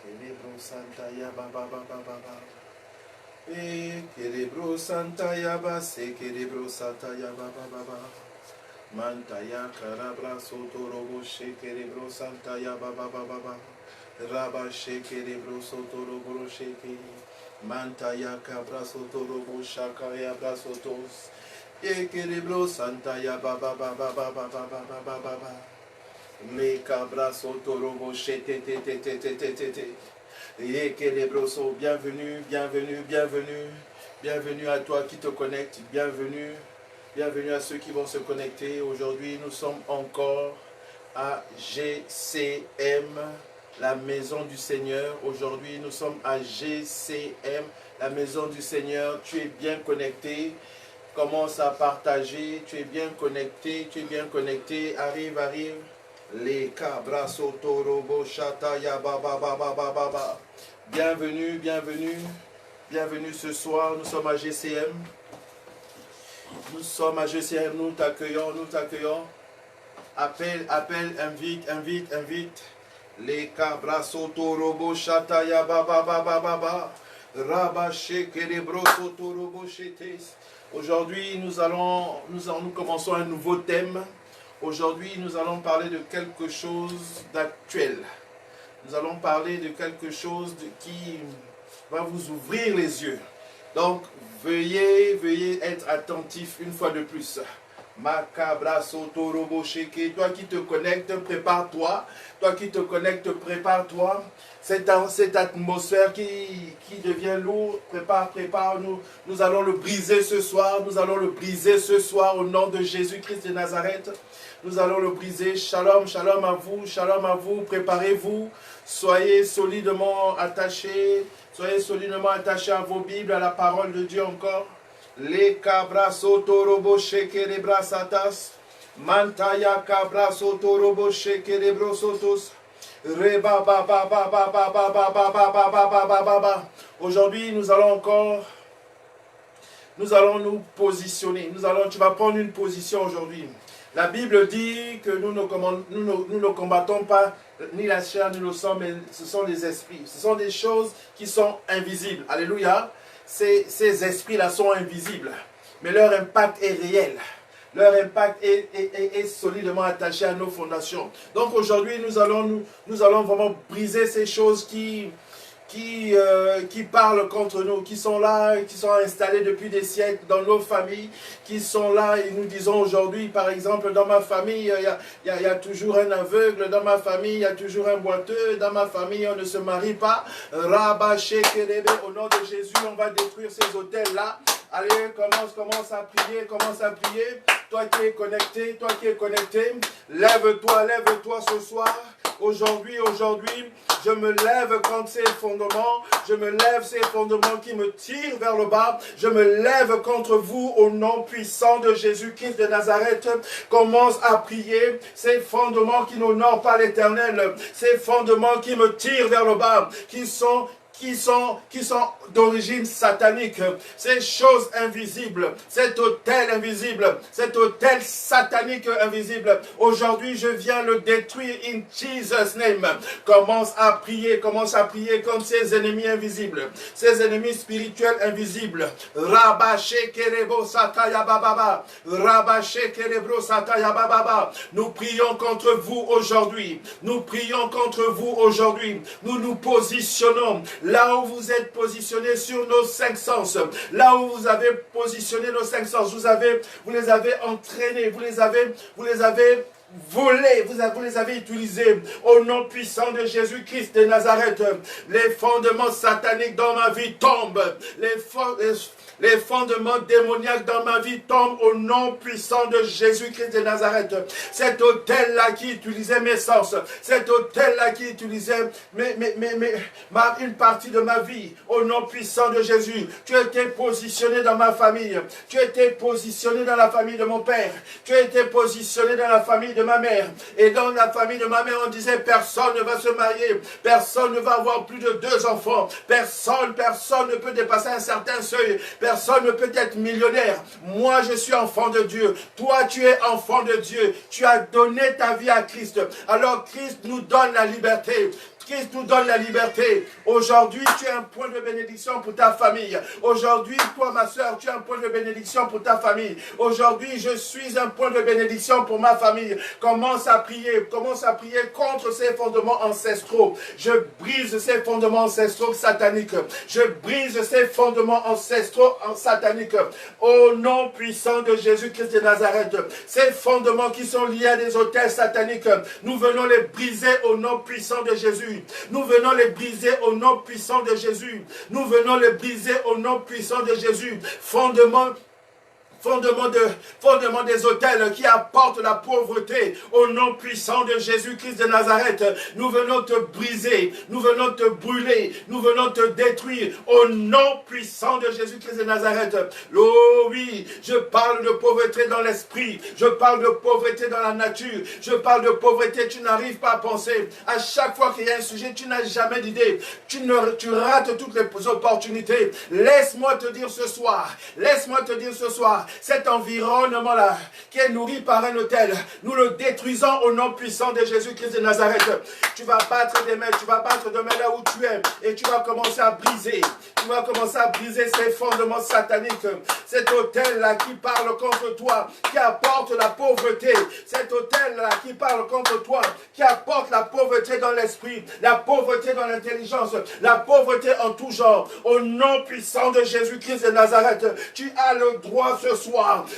Kelebro Santa Yaba Baba Baba Kelebro Santa Yaba Se Kelebro Santa Yaba Baba Mantaya Karabra Sotorobo She Kelebro Santa Yaba Baba Baba Rabba She Kelebro Sotorobo Sheke Mantaya Kabra Sotorobo Shaka Yabra Sotos Kelebro Santa Yaba Baba Baba Baba Baba Baba Les cabras sont au robot chez bienvenue, bienvenue, bienvenue. Bienvenue à toi qui te connecte. Bienvenue. Bienvenue à ceux qui vont se connecter. Aujourd'hui, nous sommes encore à GCM, la maison du Seigneur. Aujourd'hui, nous sommes à GCM, la maison du Seigneur. Tu es bien connecté. Commence à partager. Tu es bien connecté. Tu es bien connecté. Arrive, arrive. Les cabras sotorobo chata ya baba baba baba. Bienvenue, bienvenue, bienvenue ce soir. Nous sommes à GCM. Nous sommes à GCM. Nous t'accueillons, nous t'accueillons. Appelle, appelle, invite, invite, invite. Les cabras sotorobo chata ya baba baba baba. Rabaché kerebro sotorobo chetes. Aujourd'hui, nous commençons un nouveau thème. Aujourd'hui, nous allons parler de quelque chose d'actuel. Nous allons parler de quelque chose qui va vous ouvrir les yeux. Donc, veuillez être attentifs une fois de plus. Macabra Sotorobo Sheke, toi qui te connectes, prépare-toi. Toi qui te connectes, prépare-toi. Cette atmosphère qui devient lourde, prépare, nous allons le briser ce soir. Nous allons le briser ce soir au nom de Jésus-Christ de Nazareth. Nous allons le briser. Shalom, shalom à vous, préparez-vous. Soyez solidement attachés. Soyez solidement attachés à vos Bibles, à la parole de Dieu encore. Les cabras sotorobo shekerebra satas. Mantaya cabra sotorobo shekerebro sotos. Reba ba ba ba ba ba ba ba ba ba ba ba ba ba ba. Aujourd'hui, nous allons nous positionner. Tu vas prendre une position aujourd'hui. La Bible dit que nous ne combattons pas ni la chair ni le sang, mais ce sont les esprits. Ce sont des choses qui sont invisibles. Alléluia. Ces esprits-là sont invisibles, mais leur impact est réel. Leur impact est solidement attaché à nos fondations. Donc aujourd'hui, nous allons vraiment briser ces choses qui parlent contre nous, qui sont là, qui sont installés depuis des siècles dans nos familles, qui sont là et nous disons aujourd'hui, par exemple, dans ma famille, il y a toujours un aveugle, dans ma famille, il y a toujours un boiteux, dans ma famille, on ne se marie pas. Rabaché Kerebe, au nom de Jésus, on va détruire ces hôtels-là. Allez, commence à prier. Toi qui es connecté, lève-toi ce soir. Aujourd'hui, je me lève contre ces fondements. Je me lève ces fondements qui me tirent vers le bas. Je me lève contre vous au nom puissant de Jésus-Christ de Nazareth. Commence à prier. Ces fondements qui n'honorent pas l'Éternel. Ces fondements qui me tirent vers le bas. Qui sont d'origine satanique, ces choses invisibles, cet autel invisible, cet autel satanique invisible, aujourd'hui je viens le détruire in Jesus' name. Commence à prier contre ces ennemis invisibles, ces ennemis spirituels invisibles. Rabaché kerebo sataya bababa, rabaché kerebro sataya bababa. Nous prions contre vous aujourd'hui, nous nous positionnons là où vous êtes positionnés sur nos 5 sens, là où vous avez positionné nos 5 sens, vous les avez entraînés, vous les avez volés, vous les avez utilisés au nom puissant de Jésus-Christ de Nazareth. Les fondements sataniques dans ma vie tombent, les fondements démoniaques dans ma vie tombent au nom puissant de Jésus-Christ de Nazareth. Cet autel-là qui utilisait mes sens, cet autel-là qui utilisait une partie de ma vie, au nom puissant de Jésus. Tu étais positionné dans ma famille, tu étais positionné dans la famille de mon père, tu étais positionné dans la famille de ma mère. Et dans la famille de ma mère, on disait personne ne va se marier, personne ne va avoir plus de 2 enfants, personne ne peut dépasser un certain seuil, personne ne peut être millionnaire. Moi, je suis enfant de Dieu. Toi, tu es enfant de Dieu. Tu as donné ta vie à Christ. Alors, Christ nous donne la liberté. Christ nous donne la liberté. Aujourd'hui, tu es un point de bénédiction pour ta famille. Aujourd'hui, toi, ma soeur, tu es un point de bénédiction pour ta famille. Aujourd'hui, je suis un point de bénédiction pour ma famille. Commence à prier contre ces fondements ancestraux. Je brise ces fondements ancestraux sataniques. Je brise ces fondements ancestraux sataniques. Au nom puissant de Jésus-Christ de Nazareth. Ces fondements qui sont liés à des autels sataniques, nous venons les briser au nom puissant de Jésus. Nous venons les briser au nom puissant de Jésus. Nous venons les briser au nom puissant de Jésus. Fondement des autels qui apportent la pauvreté au nom puissant de Jésus-Christ de Nazareth. Nous venons te briser, nous venons te brûler, nous venons te détruire au nom puissant de Jésus-Christ de Nazareth. Oh oui, je parle de pauvreté dans l'esprit, je parle de pauvreté dans la nature, je parle de pauvreté, tu n'arrives pas à penser. À chaque fois qu'il y a un sujet, tu n'as jamais d'idée, tu rates toutes les opportunités. Laisse-moi te dire ce soir, cet environnement-là, qui est nourri par un autel, nous le détruisons au nom puissant de Jésus-Christ de Nazareth. Tu vas battre des mains, tu vas battre de mains là où tu es, et tu vas commencer à briser. Tu vas commencer à briser ces fondements sataniques. Cet autel-là qui parle contre toi, qui apporte la pauvreté. Cet autel-là qui parle contre toi, qui apporte la pauvreté dans l'esprit, la pauvreté dans l'intelligence, la pauvreté en tout genre. Au nom puissant de Jésus-Christ de Nazareth, tu as le droit ce soir.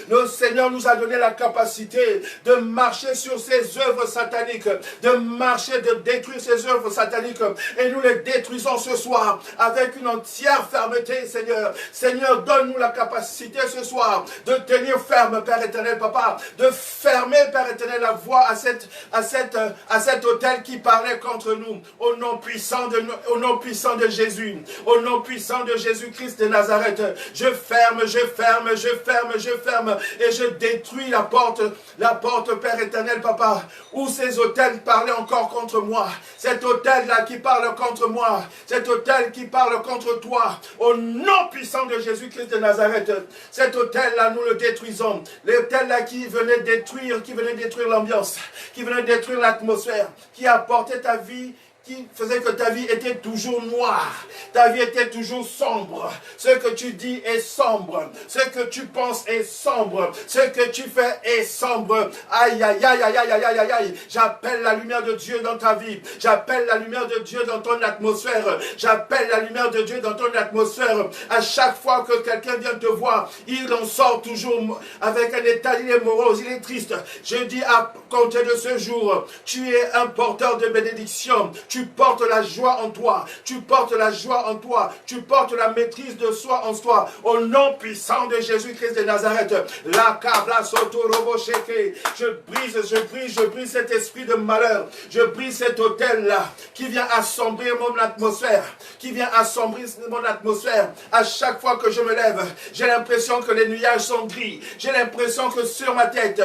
Le Seigneur nous a donné la capacité de marcher sur ces œuvres sataniques, de détruire ces œuvres sataniques, et nous les détruisons ce soir avec une entière fermeté, Seigneur. Seigneur, donne-nous la capacité ce soir de tenir ferme, Père éternel, Papa, de fermer, Père éternel, la voie à cet autel qui parlait contre nous, au nom puissant de Jésus, au nom puissant de Jésus-Christ de Nazareth. Je ferme, et je détruis la porte, Père éternel, Papa, où ces autels parlaient encore contre moi. Cet autel-là qui parle contre moi, cet autel qui parle contre toi, au nom puissant de Jésus-Christ de Nazareth, cet autel-là, nous le détruisons. L'autel-là qui venait détruire l'ambiance, qui venait détruire l'atmosphère, qui apportait ta vie, qui faisait que ta vie était toujours noire, ta vie était toujours sombre. Ce que tu dis est sombre, ce que tu penses est sombre, ce que tu fais est sombre. Aïe, aïe, aïe, aïe, aïe, aïe, aïe, aïe. J'appelle la lumière de Dieu dans ta vie, j'appelle la lumière de Dieu dans ton atmosphère, j'appelle la lumière de Dieu dans ton atmosphère. À chaque fois que quelqu'un vient te voir, il en sort toujours avec un état, il est morose, il est triste. Je dis à compter de ce jour, tu es un porteur de bénédiction. Tu portes la joie en toi. Tu portes la joie en toi. Tu portes la maîtrise de soi en toi. Au nom puissant de Jésus-Christ de Nazareth. La kabla soto robo sheke. Je brise cet esprit de malheur. Je brise cet autel-là qui vient assombrir mon atmosphère. Qui vient assombrir mon atmosphère. À chaque fois que je me lève, j'ai l'impression que les nuages sont gris. J'ai l'impression que sur ma tête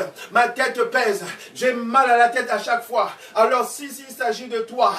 pèse. J'ai mal à la tête à chaque fois. Alors s'il s'agit de toi,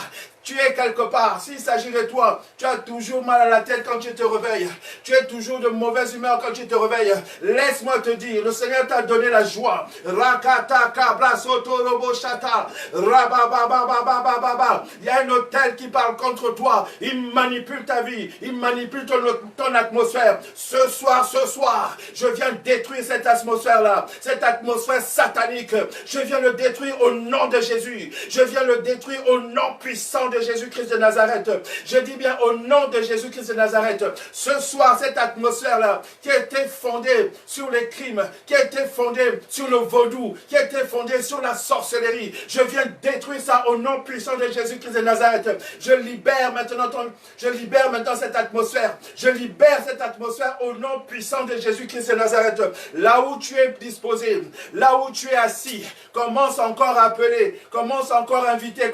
tu es quelque part, s'il s'agit de toi, tu as toujours mal à la tête quand tu te réveilles. Tu es toujours de mauvaise humeur quand tu te réveilles. Laisse-moi te dire, le Seigneur t'a donné la joie. Rakata kabla soto robo shata. Rabababababababa. Il y a un autel qui parle contre toi. Il manipule ta vie. Il manipule ton atmosphère. Ce soir, je viens détruire cette atmosphère-là. Cette atmosphère satanique. Je viens le détruire au nom de Jésus. Je viens le détruire au nom puissant de Jésus-Christ de Nazareth. Je dis bien au nom de Jésus-Christ de Nazareth. Ce soir, cette atmosphère-là, qui a été fondée sur les crimes, qui a été fondée sur le vaudou, qui a été fondée sur la sorcellerie, je viens détruire ça au nom puissant de Jésus-Christ de Nazareth. Je libère maintenant cette atmosphère. Je libère cette atmosphère au nom puissant de Jésus-Christ de Nazareth. Là où tu es disposé, là où tu es assis, commence encore à appeler, commence encore à inviter,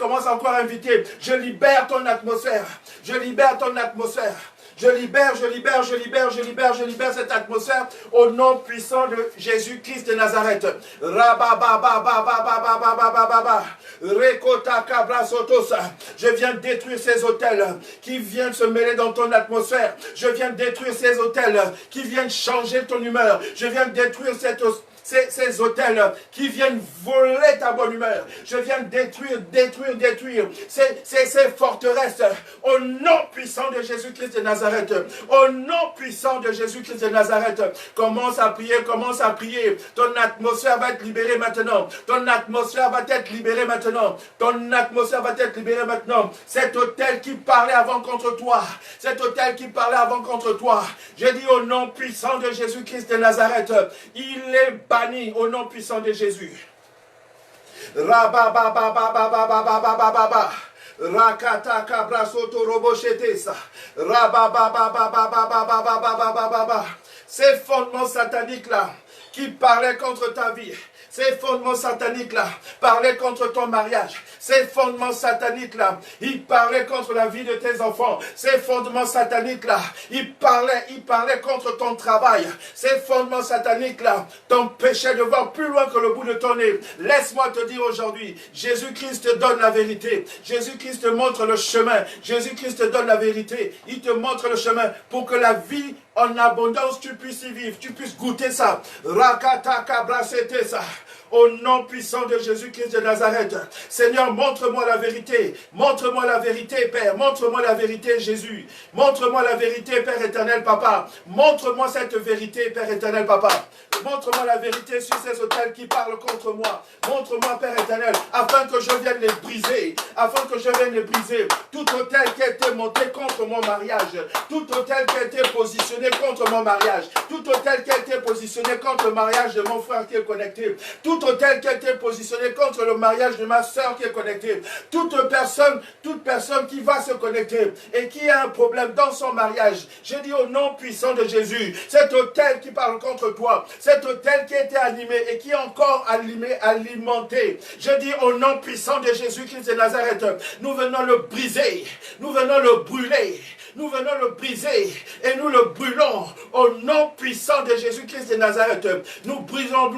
Je libère ton atmosphère. Je libère ton atmosphère. Je libère cette atmosphère au nom puissant de Jésus-Christ de Nazareth. Je viens détruire ces autels qui viennent se mêler dans ton atmosphère. Je viens détruire ces autels qui viennent changer ton humeur. Je viens détruire ces hôtels qui viennent voler ta bonne humeur. Je viens détruire ces forteresses au nom puissant de Jésus-Christ de Nazareth. Au nom puissant de Jésus-Christ de Nazareth. Commence à prier. Ton atmosphère va être libérée maintenant. Ton atmosphère va être libérée maintenant. Ton atmosphère va être libérée maintenant. Cet hôtel qui parlait avant contre toi. Cet hôtel qui parlait avant contre toi. Je dis au nom puissant de Jésus-Christ de Nazareth. Il est banni au nom puissant de Jésus. Rababababababababababa. Rakata kabra soto robochetesa. Rabababababababababababa. Ces fondements sataniques là qui parlaient contre ta vie. Ces fondements sataniques-là parlaient contre ton mariage. Ces fondements sataniques-là, ils parlaient contre la vie de tes enfants. Ces fondements sataniques-là, ils parlaient contre ton travail. Ces fondements sataniques-là t'empêchaient de voir plus loin que le bout de ton nez. Laisse-moi te dire aujourd'hui, Jésus-Christ te donne la vérité. Jésus-Christ te montre le chemin. Jésus-Christ te donne la vérité. Il te montre le chemin pour que la vie en abondance, tu puisses y vivre, tu puisses goûter ça. Rakata kabrasete ça. Au nom puissant de Jésus-Christ de Nazareth. Seigneur, montre-moi la vérité. Montre-moi la vérité, Père. Montre-moi la vérité, Jésus. Montre-moi la vérité, Père éternel, Papa. Montre-moi cette vérité, Père éternel, Papa. Montre-moi la vérité sur ces hôtels qui parlent contre moi. Montre-moi, Père éternel, afin que je vienne les briser. Afin que je vienne les briser. Tout hôtel qui a été monté contre mon mariage. Tout hôtel qui a été positionné contre mon mariage. Tout hôtel qui a été positionné contre le mariage de mon frère qui est connecté. Tout hôtel qui a été positionné contre le mariage de ma soeur qui est connectée. Toute personne qui va se connecter et qui a un problème dans son mariage. Je dis au nom puissant de Jésus, cet hôtel qui parle contre toi, cet hôtel qui a été animé et qui est encore alimenté. Je dis au nom puissant de Jésus-Christ de Nazareth, nous venons le briser, nous venons le brûler. Nous venons le briser et nous le brûlons au nom puissant de Jésus-Christ de Nazareth. Nous brûlons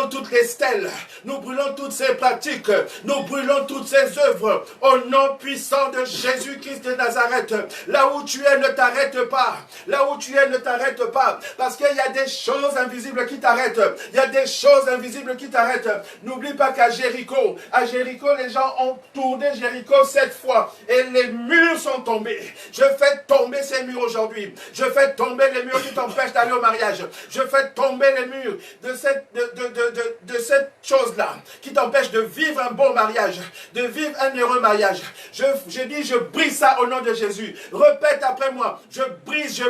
toutes les stèles, nous brûlons toutes ces pratiques, nous brûlons toutes ces œuvres au nom puissant de Jésus-Christ de Nazareth. Là où tu es, ne t'arrête pas. Là où tu es, ne t'arrête pas. Parce qu'il y a des choses invisibles qui t'arrêtent. Il y a des choses invisibles qui t'arrêtent. N'oublie pas qu'à Jéricho, les gens ont tourné Jéricho 7 fois et les murs sont tombés. Je fais tomber ces murs aujourd'hui. Je fais tomber les murs qui t'empêchent d'aller au mariage. Je fais tomber les murs de cette chose-là qui t'empêche de vivre un bon mariage, de vivre un heureux mariage. Je dis, je brise ça au nom de Jésus. Répète après moi. Je brise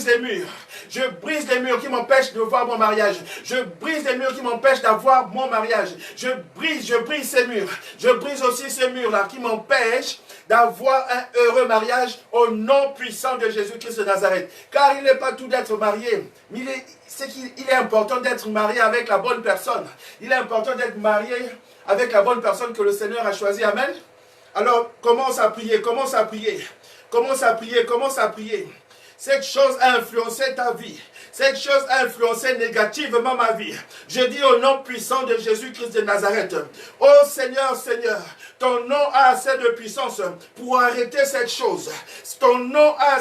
les murs. Je brise les murs qui m'empêchent de voir mon mariage. Je brise les murs qui m'empêchent d'avoir mon mariage. Je brise ces murs. Je brise aussi ces murs-là qui m'empêchent d'avoir un heureux mariage au nom puissant de Jésus-Christ de Nazareth. Car il n'est pas tout d'être marié, mais il est important d'être marié avec la bonne personne. Il est important d'être marié avec la bonne personne que le Seigneur a choisie. Amen. Alors, commence à prier. Cette chose a influencé ta vie. Cette chose a influencé négativement ma vie. Je dis au nom puissant de Jésus-Christ de Nazareth. Oh Seigneur, ton nom a assez de puissance pour arrêter cette chose. Ton nom a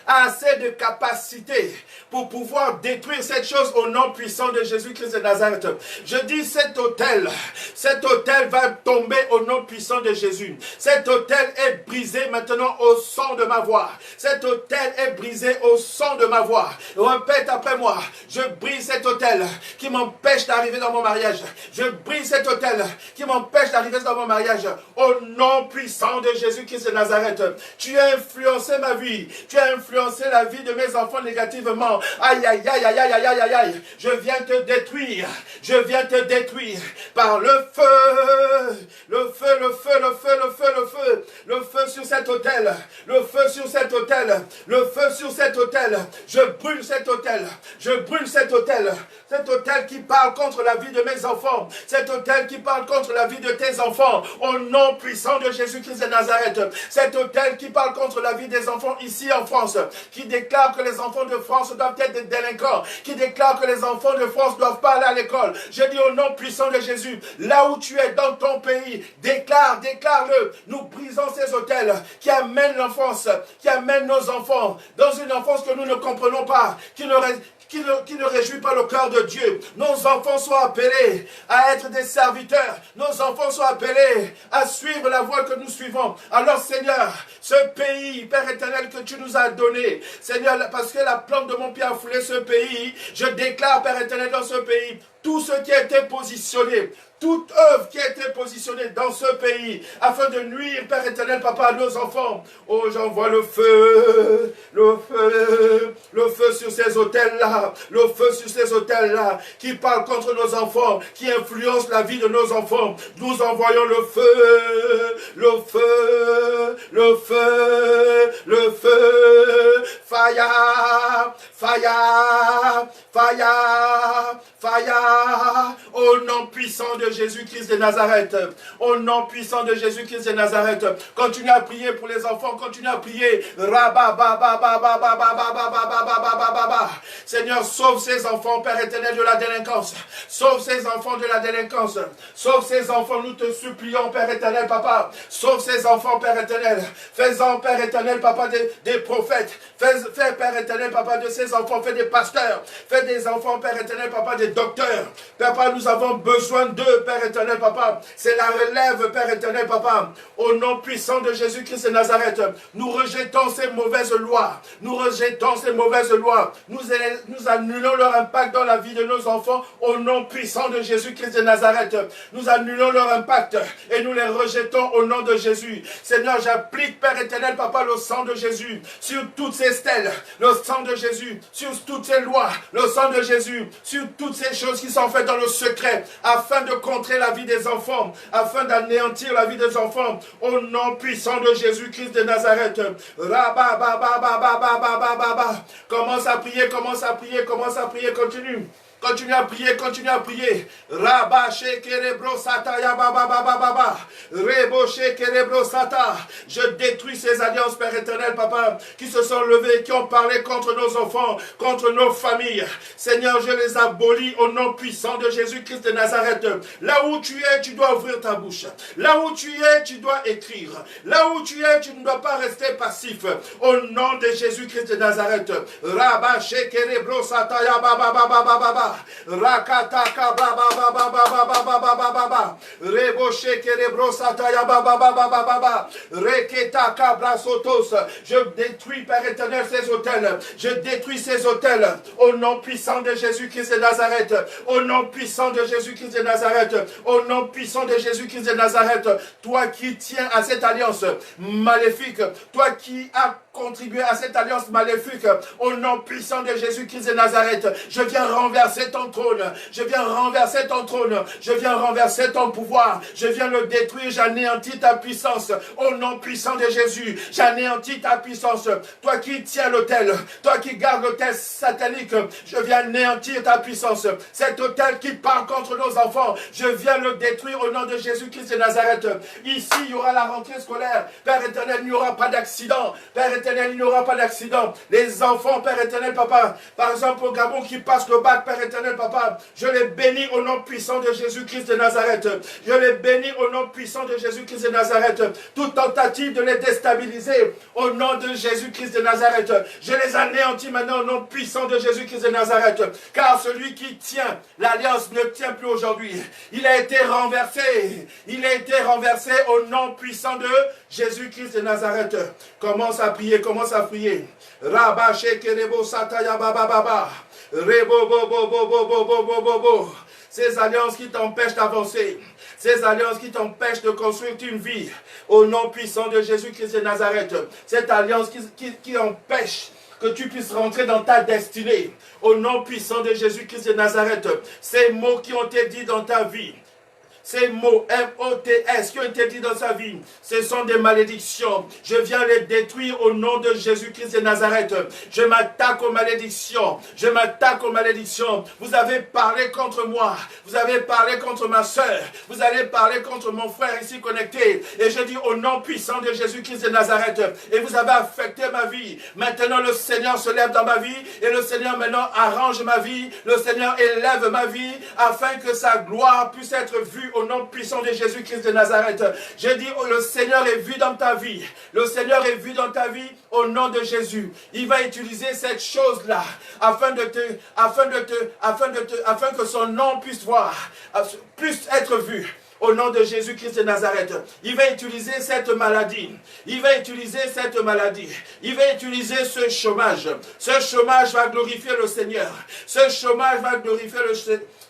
assez de capacité pour pouvoir détruire cette chose au nom puissant de Jésus-Christ de Nazareth. Je dis cet hôtel va tomber au nom puissant de Jésus. Cet hôtel est brisé maintenant au son de ma voix. Cet hôtel est brisé au son de ma voix. Répète après moi. Je brise cet hôtel qui m'empêche d'arriver dans mon mariage. Je brise cet hôtel qui m'empêche d'arriver dans mon mariage. Au nom puissant de Jésus-Christ de Nazareth. Tu as influencé ma vie. Tu as influencé la vie de mes enfants négativement. Aïe, aïe, aïe, aïe, aïe, aïe, aïe, aïe. Je viens te détruire. Je viens te détruire par le feu. Le feu, le feu, le feu, le feu, le feu. Le feu sur cet hôtel. Le feu sur cet hôtel. Le feu sur cet hôtel. Je brûle cet hôtel. Je brûle cet hôtel. Cet hôtel qui parle contre la vie de mes enfants. Cet hôtel qui parle contre la vie de tes enfants. Au nom puissant de Jésus-Christ de Nazareth. Cet hôtel qui parle contre la vie des enfants ici en France. Qui déclare que les enfants de France doivent être des délinquants. Qui déclare que les enfants de France doivent pas aller à l'école. Je dis au nom puissant de Jésus. Là où tu es dans ton pays. Déclare-le. Nous brisons ces hôtels qui amènent l'enfance. Qui amènent nos enfants dans une enfance que nous ne comprenons pas, qui ne réjouit pas le cœur de Dieu. Nos enfants sont appelés à être des serviteurs. Nos enfants sont appelés à suivre la voie que nous suivons. Alors Seigneur, ce pays, Père éternel, que tu nous as donné, Seigneur, parce que la plante de mon pied a foulé ce pays, je déclare, Père éternel, dans ce pays, tout ce qui a été positionné, toute œuvre qui a été positionnée dans ce pays, afin de nuire, Père éternel, Papa, à nos enfants. Oh, j'envoie le feu sur ces hôtels-là, le feu sur ces hôtels-là, qui parlent contre nos enfants, qui influencent la vie de nos enfants. Nous envoyons le feu, fire, fire, fire, fire, au nom puissant de Jésus-Christ de Nazareth, au nom puissant de Jésus-Christ de Nazareth. Continue à prier pour les enfants, continue à prier. Seigneur, sauve ces enfants, Père éternel, de la délinquance. Sauve ces enfants de la délinquance. Sauve ces enfants, nous te supplions, Père éternel, Papa. Sauve ces enfants, Père éternel. Fais-en, Père éternel, Papa, des prophètes. Fais, Père éternel, Papa, de ces enfants, fais des pasteurs. Fais des enfants, Père éternel, Papa, des docteurs. Papa, nous avons besoin d'eux, Père éternel, Papa. C'est la relève, Père éternel, Papa. Au nom puissant de Jésus-Christ de Nazareth, nous rejetons ces mauvaises lois. Nous rejetons ces mauvaises lois. Nous annulons leur impact dans la vie de nos enfants. Au nom puissant de Jésus-Christ de Nazareth, nous annulons leur impact et nous les rejetons au nom de Jésus. Seigneur, j'applique, Père éternel, Papa, le sang de Jésus sur toutes ces stèles, le sang de Jésus sur toutes ces lois, le sang de Jésus sur toutes ces choses qui sont faites dans le secret, afin de contrer la vie des enfants, afin d'anéantir la vie des enfants, au nom puissant de Jésus-Christ de Nazareth. Commence à prier, commence à prier, commence à prier, continue. Continue à prier, continue à prier. Rabache kerebro sata ya baba baba baba. Reboche kerebro sata. Je détruis ces alliances, Père éternel, Papa, qui se sont levées, qui ont parlé contre nos enfants, contre nos familles. Seigneur, je les abolis au nom puissant de Jésus-Christ de Nazareth. Là où tu es, tu dois ouvrir ta bouche. Là où tu es, tu dois écrire. Là où tu es, tu ne dois pas rester passif. Au nom de Jésus-Christ de Nazareth. Rabache kerebro sata ya baba baba baba. Rakataka baba baba baba baba baba baba reboche kerebro sataya baba baba baba baba reketaka brasotos. Je détruis, Père éternel, ces hôtels. Je détruis ces hôtels au nom puissant de Jésus-Christ de Nazareth. Au nom puissant de Jésus-Christ de Nazareth. Au nom puissant de Jésus-Christ de Nazareth. Toi qui tiens à cette alliance maléfique, toi qui as contribué à cette alliance maléfique, au nom puissant de Jésus-Christ de Nazareth, je viens renverser ton trône, je viens renverser ton trône, je viens renverser ton pouvoir, je viens le détruire, j'anéantis ta puissance, au nom puissant de Jésus, j'anéantis ta puissance. Toi qui tiens l'autel, toi qui gardes l'autel satanique, je viens anéantir ta puissance. Cet autel qui parle contre nos enfants, je viens le détruire au nom de Jésus-Christ de Nazareth. Ici, il y aura la rentrée scolaire. Père éternel, il n'y aura pas d'accident. Père éternel, il n'y aura pas d'accident. Les enfants, Père éternel, Papa, par exemple au Gabon qui passent le bac, Père éternel, Papa, je les bénis au nom puissant de Jésus-Christ de Nazareth. Je les bénis au nom puissant de Jésus-Christ de Nazareth. Toute tentative de les déstabiliser au nom de Jésus-Christ de Nazareth, je les anéantis maintenant au nom puissant de Jésus-Christ de Nazareth. Car celui qui tient l'alliance ne tient plus aujourd'hui. Il a été renversé. Il a été renversé au nom puissant de Jésus-Christ de Nazareth. Commence à prier, commence à prier. Rabba shekerebo sataya baba baba. Rebo bo bo bo bo bo bo bo bo bo. Ces alliances qui t'empêchent d'avancer, ces alliances qui t'empêchent de construire une vie, au nom puissant de Jésus-Christ de Nazareth, cette alliance qui empêche que tu puisses rentrer dans ta destinée, au nom puissant de Jésus-Christ de Nazareth, ces mots qui ont été dits dans ta vie, ces mots M-O-T-S qui ont été dits dans sa vie, ce sont des malédictions. Je viens les détruire au nom de Jésus-Christ de Nazareth. Je m'attaque aux malédictions. Je m'attaque aux malédictions. Vous avez parlé contre moi. Vous avez parlé contre ma soeur. Vous avez parlé contre mon frère ici connecté. Et je dis au nom puissant de Jésus-Christ de Nazareth. Et vous avez affecté ma vie. Maintenant le Seigneur se lève dans ma vie. Et le Seigneur maintenant arrange ma vie. Le Seigneur élève ma vie afin que sa gloire puisse être vue au nom puissant de Jésus-Christ de Nazareth. Je dis, oh, le Seigneur est vu dans ta vie. Le Seigneur est vu dans ta vie au nom de Jésus. Il va utiliser cette chose-là afin que son nom puisse être vu. Au nom de Jésus-Christ de Nazareth, il va utiliser cette maladie. Il va utiliser cette maladie. Il va utiliser ce chômage. Ce chômage va glorifier le Seigneur. Ce chômage va glorifier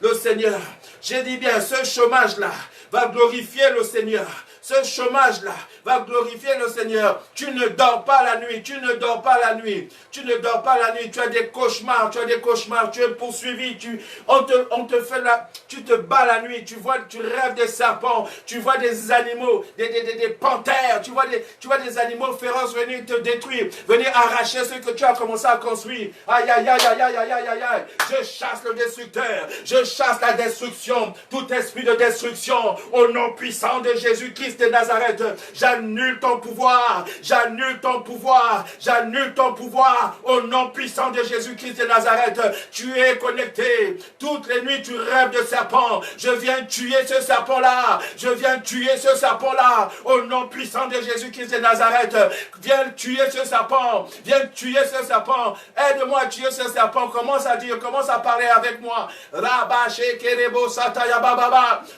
le Seigneur. J'ai dit bien, ce chômage-là va glorifier le Seigneur. Ce chômage-là va glorifier le Seigneur. Tu ne dors pas la nuit, tu ne dors pas la nuit, tu ne dors pas la nuit, tu as des cauchemars, tu es poursuivi, tu te bats la nuit, tu rêves des serpents, tu vois des animaux, des panthères, tu vois des animaux féroces venir te détruire, venir arracher ce que tu as commencé à construire. Aïe, aïe, aïe, aïe, aïe, aïe, aïe, aïe. Je chasse le destructeur, je chasse la destruction, tout esprit de destruction, au nom puissant de Jésus-Christ de Nazareth, j'annule ton pouvoir, j'annule ton pouvoir, j'annule ton pouvoir au nom puissant de Jésus-Christ de Nazareth. Tu es connecté, toutes les nuits tu rêves de serpents, je viens tuer ce serpent-là, je viens tuer ce serpent-là au nom puissant de Jésus-Christ de Nazareth. Viens tuer ce serpent, viens tuer ce serpent, aide-moi à tuer ce serpent, commence à dire, commence à parler avec moi.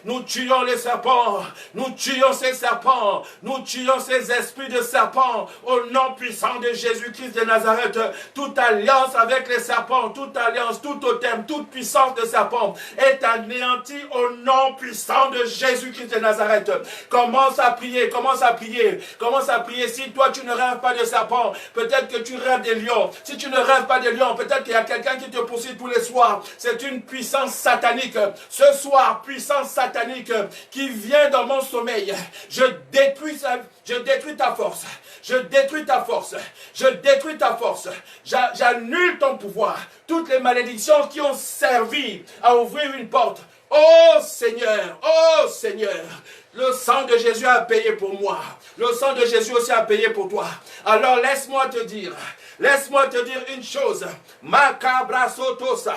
Nous tuons les serpents, nous tuons ces serpents, nous tuons ces esprits de serpents au nom puissant de Jésus-Christ de Nazareth. Toute alliance avec les serpents, toute alliance, tout totem, toute puissance de serpent est anéantie au nom puissant de Jésus-Christ de Nazareth. Commence à prier, commence à prier, commence à prier. Si toi tu ne rêves pas de serpents, peut-être que tu rêves des lions. Si tu ne rêves pas des lions, peut-être qu'il y a quelqu'un qui te poursuit tous les soirs. C'est une puissance satanique. Ce soir, puissance satanique qui vient dans mon sommeil. Je détruis ta force. Je détruis ta force. Je détruis ta force. J'annule ton pouvoir. Toutes les malédictions qui ont servi à ouvrir une porte. Oh Seigneur, le sang de Jésus a payé pour moi. Le sang de Jésus aussi a payé pour toi. Alors laisse-moi te dire une chose. Macabra sotosa.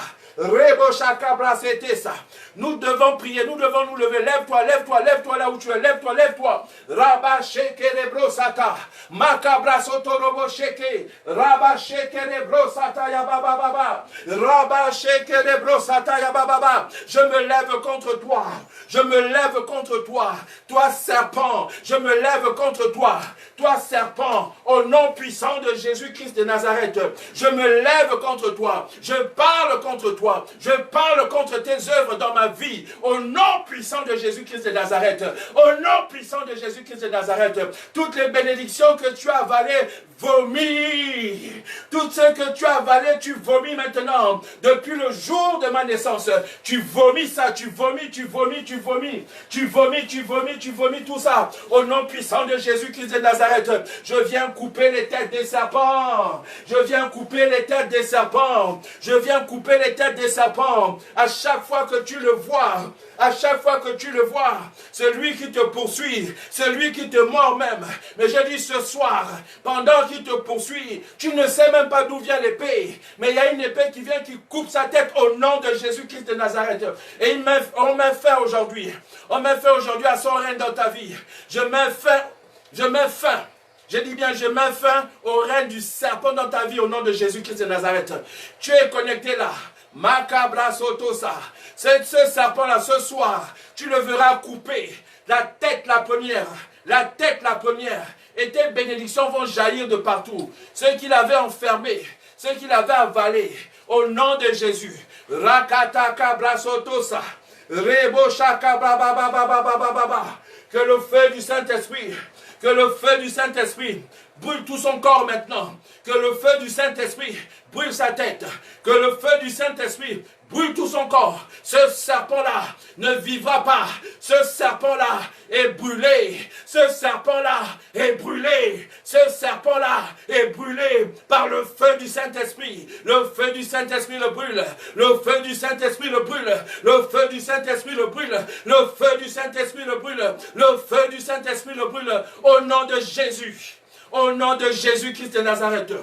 Nous devons prier, nous devons nous lever. Lève-toi, lève-toi, lève-toi là où tu es. Lève-toi, lève-toi. Rabba sheke rebro sata. Makabra soto robo sheke. Rabba sheke rebro sata ya baba baba. Rabba sheke rebro sata ya baba baba. Je me lève contre toi. Je me lève contre toi. Toi serpent, je me lève contre toi. Toi serpent, au nom puissant de Jésus-Christ de Nazareth. Je me lève contre toi. Je parle contre toi. Je parle contre tes œuvres dans ma vie. Au nom puissant de Jésus-Christ de Nazareth. Au nom puissant de Jésus-Christ de Nazareth. Toutes les bénédictions que tu as avalées, vomis. Tout ce que tu as avalé, tu vomis maintenant. Depuis le jour de ma naissance, tu vomis ça. Tu vomis, tu vomis, tu vomis. Tu vomis, tu vomis, tu vomis tout ça. Au nom puissant de Jésus-Christ de Nazareth. Je viens couper les têtes des serpents. Je viens couper les têtes des serpents. Je viens couper les têtes des serpents. À chaque fois que tu le vois, à chaque fois que tu le vois, celui qui te poursuit, celui qui te mord même. Mais je dis ce soir, pendant qu'il te poursuit, tu ne sais même pas d'où vient l'épée. Mais il y a une épée qui vient, qui coupe sa tête au nom de Jésus-Christ de Nazareth. Et on met fin aujourd'hui. On met fin aujourd'hui à son règne dans ta vie. Je mets fin. Je dis bien, je mets fin au règne du serpent dans ta vie au nom de Jésus-Christ de Nazareth. Tu es connecté là. Macabra sotosa. Ce serpent-là, ce soir, tu le verras couper. La tête la première. La tête la première. Et tes bénédictions vont jaillir de partout. Ceux qui l'avaient enfermé, ceux qui l'avaient avalé, au nom de Jésus. Rakataka brasotosa. Reboshaka babababababababa. Que le feu du Saint-Esprit, que le feu du Saint-Esprit brûle tout son corps maintenant. Que le feu du Saint-Esprit brûle sa tête. Que le feu du Saint-Esprit brûle tout son corps. Ce serpent-là ne vivra pas. Ce serpent-là est brûlé. Ce serpent-là est brûlé. Ce serpent-là est brûlé par le feu du Saint-Esprit. Le feu du Saint-Esprit le brûle. Le feu du Saint-Esprit le brûle. Le feu du Saint-Esprit le brûle. Le feu du Saint-Esprit le brûle. Le feu du Saint-Esprit le brûle. Au nom de Jésus. Au nom de Jésus-Christ de Nazareth.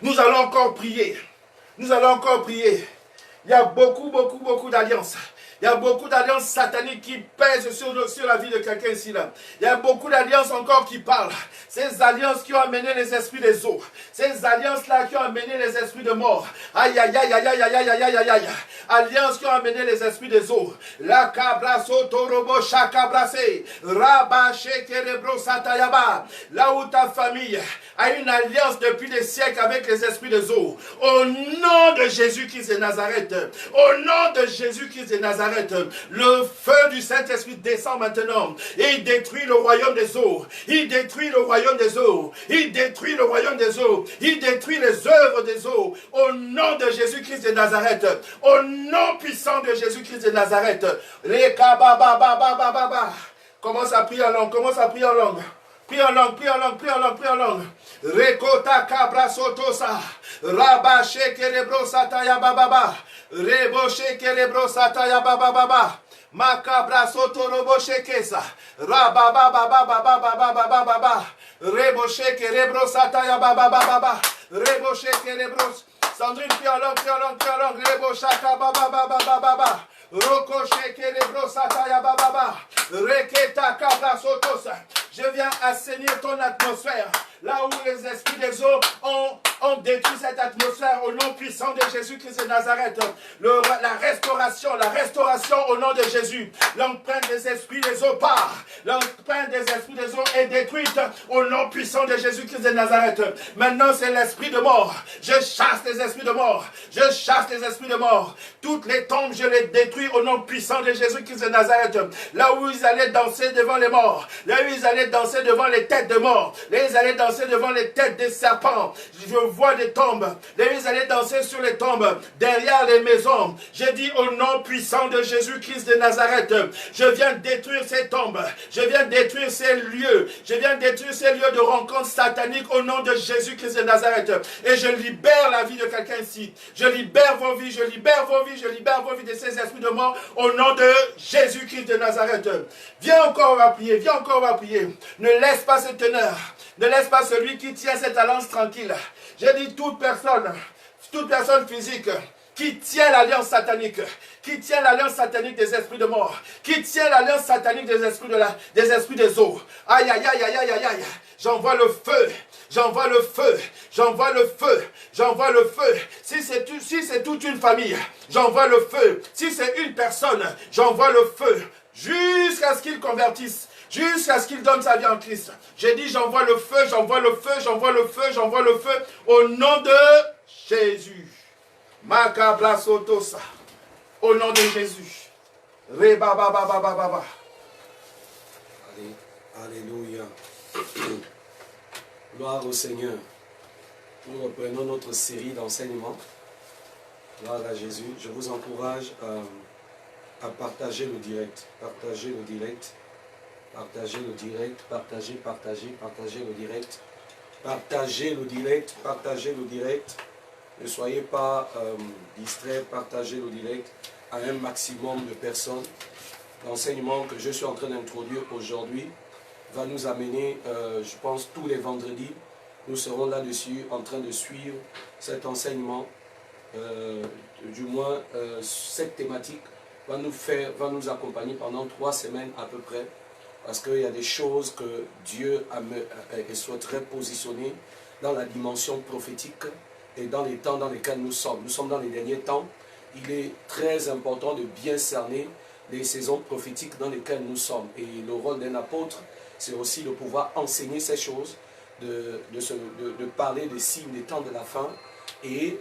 Nous allons encore prier. Nous allons encore prier. Il y a beaucoup d'alliances. Il y a beaucoup d'alliances sataniques qui pèsent sur la vie de quelqu'un ici. Là. Il y a beaucoup d'alliances encore qui parlent. Ces alliances qui ont amené les esprits des eaux. Ces alliances-là qui ont amené les esprits de mort. Aïe, aïe, aïe, aïe, aïe, aïe, aïe, aïe, aïe, aïe. Alliances qui ont amené les esprits des eaux. La cabraso torobo chakabrase. Rabba shekerebro satayaba. Là où ta famille a une alliance depuis des siècles avec les esprits des eaux. Au nom de Jésus-Christ de Nazareth. Au nom de Jésus-Christ de Nazareth. Le feu du Saint-Esprit descend maintenant et il détruit le royaume des eaux. Il détruit le royaume des eaux. Il détruit le royaume des eaux. Il détruit les œuvres des eaux. Au nom de Jésus-Christ de Nazareth. Au nom puissant de Jésus-Christ de Nazareth. Commence à prier en langue. Commence à prier en langue. Prie en langue, prie en langue, prie en langue, prie en langue. Rekota kabra sotosa. Rabache kerebro sataya bababa. Reboche kerebro sataya bababa. Makabra soto roboche kesa. Rababa baba baba baba baba baba. Reboche kerebro sataya bababa. Reboche kerebro. Sandrine, prie en langue, prie en langue, prie en langue. Rebochaka baba baba baba. Rokoche kerebro sataya bababa. Reketa kabra sotosa. Je viens assainir ton atmosphère. Là où les esprits des eaux ont détruit cette atmosphère au nom puissant de Jésus-Christ de Nazareth. La restauration au nom de Jésus. L'empreinte des esprits des eaux part. L'empreinte des esprits des eaux est détruite au nom puissant de Jésus-Christ de Nazareth. Maintenant, c'est l'esprit de mort. Je chasse les esprits de mort. Je chasse les esprits de mort. Toutes les tombes, je les détruis au nom puissant de Jésus-Christ de Nazareth. Là où ils allaient danser devant les morts. Là où ils allaient danser devant les têtes de mort. Là où ils allaient danser devant les têtes des serpents. Je vois des tombes. Là où ils allaient danser sur les tombes. Derrière les maisons. J'ai dit au nom puissant de Jésus-Christ de Nazareth. Je viens détruire ces tombes. Je viens détruire ces lieux. Je viens détruire ces lieux de rencontres sataniques au nom de Jésus-Christ de Nazareth. Et je libère la vie de quelqu'un ici. Je libère vos vies. Je libère vos vies. Je libère vos vies de ces esprits de mort au nom de Jésus-Christ de Nazareth. Viens encore, on va prier. Viens encore, on va prier. Ne laisse pas ce teneur. Ne laisse pas celui qui tient cette alliance tranquille. J'ai dit toute personne physique qui tient l'alliance satanique, qui tient l'alliance satanique des esprits de mort, qui tient l'alliance satanique des esprits des eaux. Aïe, aïe, aïe, aïe, aïe, aïe, aïe. J'envoie le feu. J'envoie le feu, j'envoie le feu, j'envoie le feu. Si c'est toute une famille, j'envoie le feu. Si c'est une personne, j'envoie le feu. Jusqu'à ce qu'il convertisse, jusqu'à ce qu'il donne sa vie en Christ. J'ai dit j'envoie le feu, j'envoie le feu, j'envoie le feu, j'envoie le feu au nom de Jésus. Makabra sotosa. Au nom de Jésus. Reba baba baba baba. Alléluia. Gloire au Seigneur. Nous reprenons notre série d'enseignements. Gloire à Jésus. Je vous encourage à partager le direct. Partagez le direct. Partagez le direct. Partagez le direct. Partagez le direct. Partagez le direct. Ne soyez pas distraits. Partagez le direct à un maximum de personnes. L'enseignement que je suis en train d'introduire aujourd'hui va nous amener, je pense, tous les vendredis. Nous serons là-dessus en train de suivre cet enseignement. Du moins, cette thématique va nous accompagner pendant 3 semaines à peu près. Parce qu'il y a des choses que Dieu souhaiterait positionner dans la dimension prophétique et dans les temps dans lesquels nous sommes. Nous sommes dans les derniers temps. Il est très important de bien cerner les saisons prophétiques dans lesquelles nous sommes. Et le rôle d'un apôtre, c'est aussi de pouvoir enseigner ces choses, de parler des signes des temps de la fin,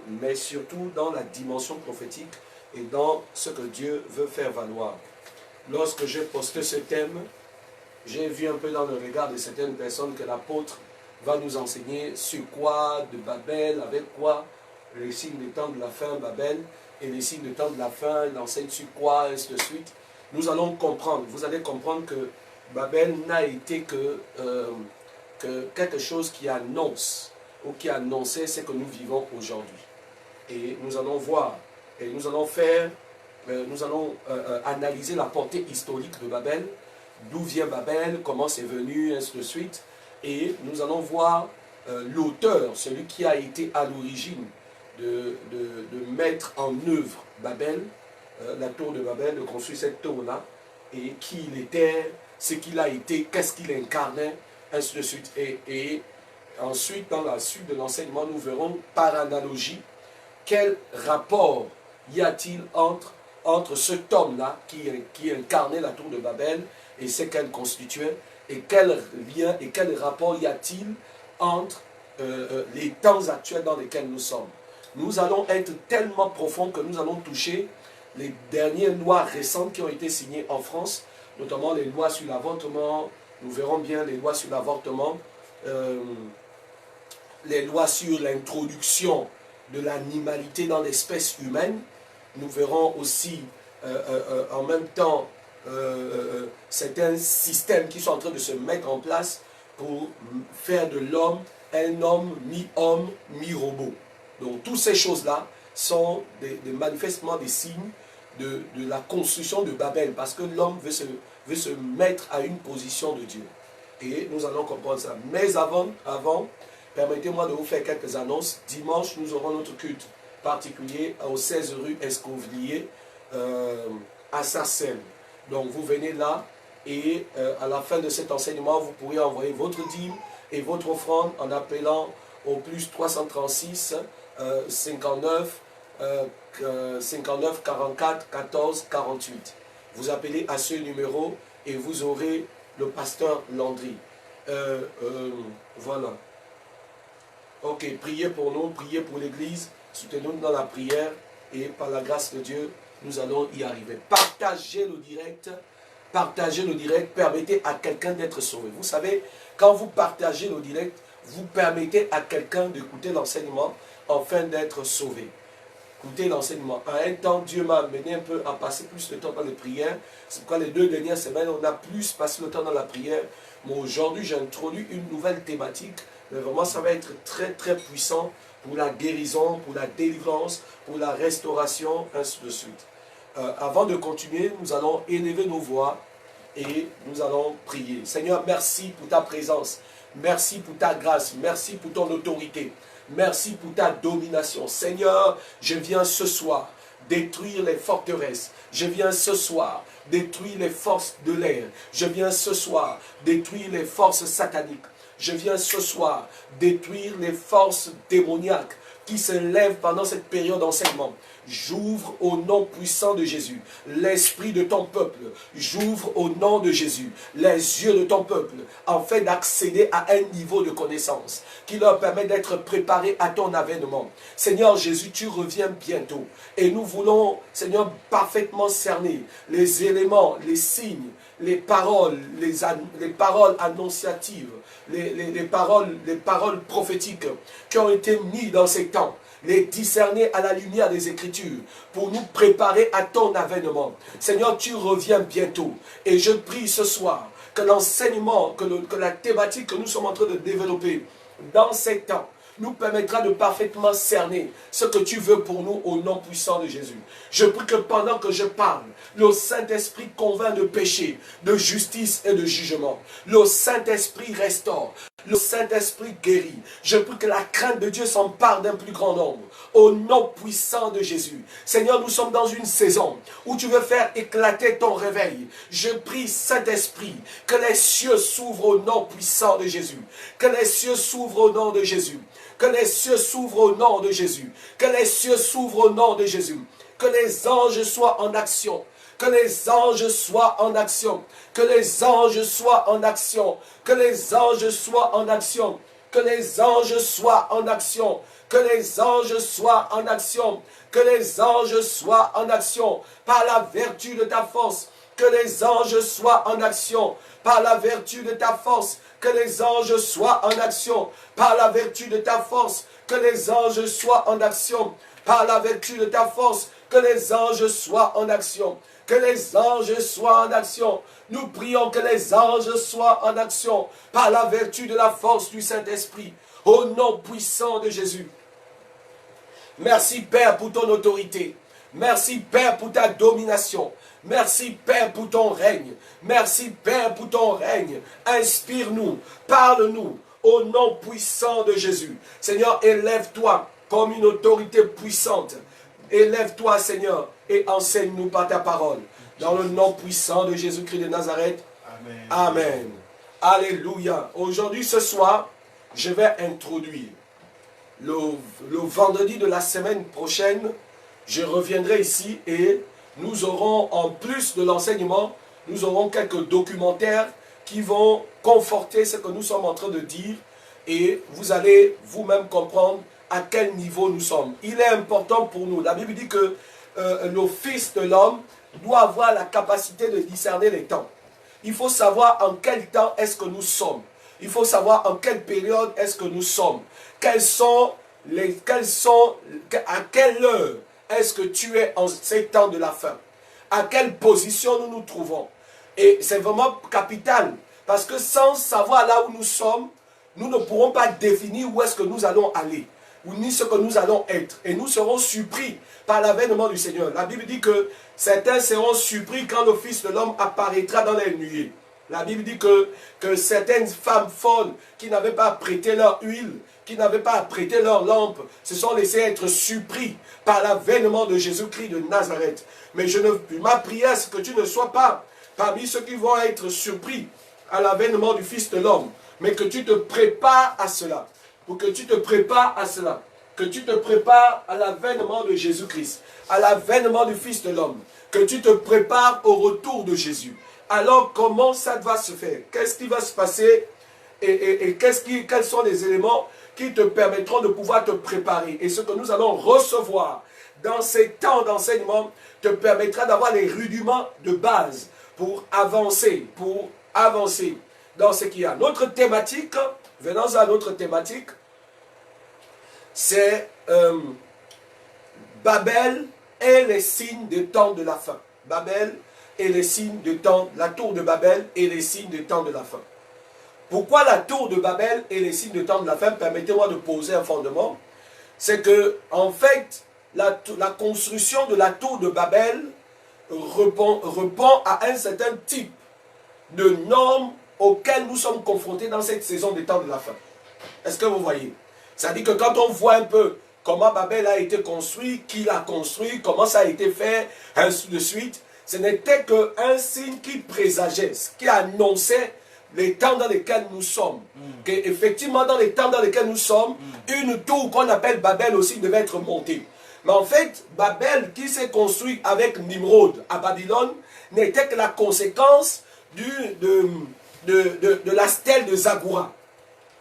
mais surtout dans la dimension prophétique et dans ce que Dieu veut faire valoir. Lorsque j'ai posté ce thème, j'ai vu un peu dans le regard de certaines personnes que l'apôtre va nous enseigner sur quoi de Babel, avec quoi les signes des temps de la fin, Babel, et les signes des temps de la fin, il enseigne sur quoi, et ainsi de suite. Nous allons comprendre, vous allez comprendre que Babel n'a été que quelque chose qui annonce, ou qui annonçait ce que nous vivons aujourd'hui. Et nous allons voir, et nous allons analyser la portée historique de Babel, d'où vient Babel, comment c'est venu, ainsi de suite. Et nous allons voir l'auteur, celui qui a été à l'origine de mettre en œuvre Babel, la tour de Babel, de construire cette tour-là, et qui il était, ce qu'il a été, qu'est-ce qu'il incarnait, ainsi de suite. Et ensuite, dans la suite de l'enseignement, nous verrons par analogie quel rapport y a-t-il entre cet homme-là qui incarnait la tour de Babel et ce qu'elle constituait, et quel lien et quel rapport y a-t-il entre les temps actuels dans lesquels nous sommes. Nous allons être tellement profonds que nous allons toucher les dernières lois récentes qui ont été signées en France, notamment les lois sur l'avortement. Nous verrons bien les lois sur l'avortement, les lois sur l'introduction de l'animalité dans l'espèce humaine. Nous verrons aussi en même temps certains systèmes qui sont en train de se mettre en place pour faire de l'homme un homme mi-homme, mi-robot. Donc toutes ces choses-là sont manifestement des signes de la construction de Babel, parce que l'homme veut se mettre à une position de Dieu. Et nous allons comprendre ça. Mais avant permettez-moi de vous faire quelques annonces. Dimanche, nous aurons notre culte particulier au 16 rue Escovlier à Sarcelles. Donc vous venez là et à la fin de cet enseignement, vous pourrez envoyer votre dîme et votre offrande en appelant au plus 336 59 44 14 48. Vous appelez à ce numéro et vous aurez le pasteur Landry. Voilà. Ok, priez pour nous, priez pour l'Église, soutenez-nous dans la prière et par la grâce de Dieu, nous allons y arriver. Partagez le direct, permettez à quelqu'un d'être sauvé. Vous savez, quand vous partagez le direct, vous permettez à quelqu'un d'écouter l'enseignement afin d'être sauvé. Écoutez l'enseignement. À un temps, Dieu m'a amené un peu à passer plus de temps dans les prières. C'est pourquoi les 2 dernières semaines, on a plus passé le temps dans la prière. Mais aujourd'hui, j'ai introduit une nouvelle thématique. Mais vraiment, ça va être très très puissant pour la guérison, pour la délivrance, pour la restauration, ainsi de suite. Avant de continuer, nous allons élever nos voix et nous allons prier. Seigneur, merci pour ta présence. Merci pour ta grâce. Merci pour ton autorité. Merci pour ta domination. Seigneur, je viens ce soir détruire les forteresses. Je viens ce soir détruire les forces de l'air. Je viens ce soir détruire les forces sataniques. Je viens ce soir détruire les forces démoniaques qui se lèvent pendant cette période d'enseignement. J'ouvre au nom puissant de Jésus l'esprit de ton peuple. J'ouvre au nom de Jésus les yeux de ton peuple afin d'accéder à un niveau de connaissance qui leur permet d'être préparés à ton avènement. Seigneur Jésus, tu reviens bientôt et nous voulons, Seigneur, parfaitement cerner les éléments, les signes, les paroles annonciatives, les paroles prophétiques qui ont été mises dans ces temps, les discerner à la lumière des Écritures pour nous préparer à ton avènement. Seigneur, tu reviens bientôt et je prie ce soir que l'enseignement, que la thématique que nous sommes en train de développer dans ces temps nous permettra de parfaitement cerner ce que tu veux pour nous au nom puissant de Jésus. Je prie que pendant que je parle, le Saint-Esprit convainc de péché, de justice et de jugement. Le Saint-Esprit restaure. Le Saint-Esprit guérit. Je prie que la crainte de Dieu s'empare d'un plus grand nombre. Au nom puissant de Jésus. Seigneur, nous sommes dans une saison où tu veux faire éclater ton réveil. Je prie, Saint-Esprit, que les cieux s'ouvrent au nom puissant de Jésus. Que les cieux s'ouvrent au nom de Jésus. Que les cieux s'ouvrent au nom de Jésus. Que les cieux s'ouvrent au nom de Jésus. Que les anges soient en action. Que les anges soient en action. Que les anges soient en action. Que les anges soient en action. Que les anges soient en action. Que les anges soient en action. Que les anges soient en action. Par la vertu de ta force. Que les anges soient en action. Par la vertu de ta force. Que les anges soient en action. Par la vertu de ta force. Que les anges soient en action. Par la vertu de ta force. Que les anges soient en action. Que les anges soient en action. Nous prions que les anges soient en action par la vertu de la force du Saint-Esprit. Au nom puissant de Jésus. Merci Père pour ton autorité. Merci Père pour ta domination. Merci Père pour ton règne. Merci Père pour ton règne. Inspire-nous. Parle-nous. Au nom puissant de Jésus. Seigneur, élève-toi comme une autorité puissante Élève-toi, Seigneur, et enseigne-nous par ta parole. Dans le nom puissant de Jésus-Christ de Nazareth. Amen. Amen. Alléluia. Aujourd'hui, ce soir, je vais introduire. Le vendredi de la semaine prochaine, je reviendrai ici et nous aurons, en plus de l'enseignement, nous aurons quelques documentaires qui vont conforter ce que nous sommes en train de dire et vous allez vous-même comprendre à quel niveau nous sommes. Il est important pour nous. La Bible dit que le Fils de l'homme doit avoir la capacité de discerner les temps. Il faut savoir en quel temps est-ce que nous sommes. Il faut savoir en quelle période est-ce que nous sommes. À quelle heure est-ce que tu es en ces temps de la fin? À quelle position nous nous trouvons? Et c'est vraiment capital. Parce que sans savoir là où nous sommes, nous ne pourrons pas définir où est-ce que nous allons aller, ou ni ce que nous allons être. Et nous serons surpris par l'avènement du Seigneur. La Bible dit que certains seront surpris quand le Fils de l'homme apparaîtra dans les nuées. La Bible dit que certaines femmes folles qui n'avaient pas prêté leur huile, qui n'avaient pas prêté leur lampe, se sont laissées être surpris par l'avènement de Jésus-Christ de Nazareth. Mais ma prière, c'est que tu ne sois pas parmi ceux qui vont être surpris à l'avènement du Fils de l'homme, mais que tu te prépares à cela. Pour que tu te prépares à cela. Que tu te prépares à l'avènement de Jésus-Christ, à l'avènement du Fils de l'homme. Que tu te prépares au retour de Jésus. Alors, comment ça va se faire? Qu'est-ce qui va se passer? Et quels sont les éléments qui te permettront de pouvoir te préparer? Et ce que nous allons recevoir dans ces temps d'enseignement te permettra d'avoir les rudiments de base pour avancer dans ce qu'il y a. Notre thématique, venons à notre thématique, c'est Babel et les signes des temps de la fin. Babel et les signes des temps, la tour de Babel et les signes des temps de la fin. Pourquoi la tour de Babel et les signes des temps de la fin? Permettez-moi de poser un fondement. C'est que, en fait, la construction de la tour de Babel répond à un certain type de normes auxquelles nous sommes confrontés dans cette saison des temps de la fin. Est-ce que vous voyez? C'est-à-dire que quand on voit un peu comment Babel a été construit, qui l'a construit, comment ça a été fait, ainsi de suite, ce n'était qu'un signe qui présageait, qui annonçait les temps dans lesquels nous sommes. Qu'effectivement, dans les temps dans lesquels nous sommes, une tour qu'on appelle Babel aussi devait être montée. Mais en fait, Babel, qui s'est construit avec Nimrod à Babylone, n'était que la conséquence de la stèle de Zagoura.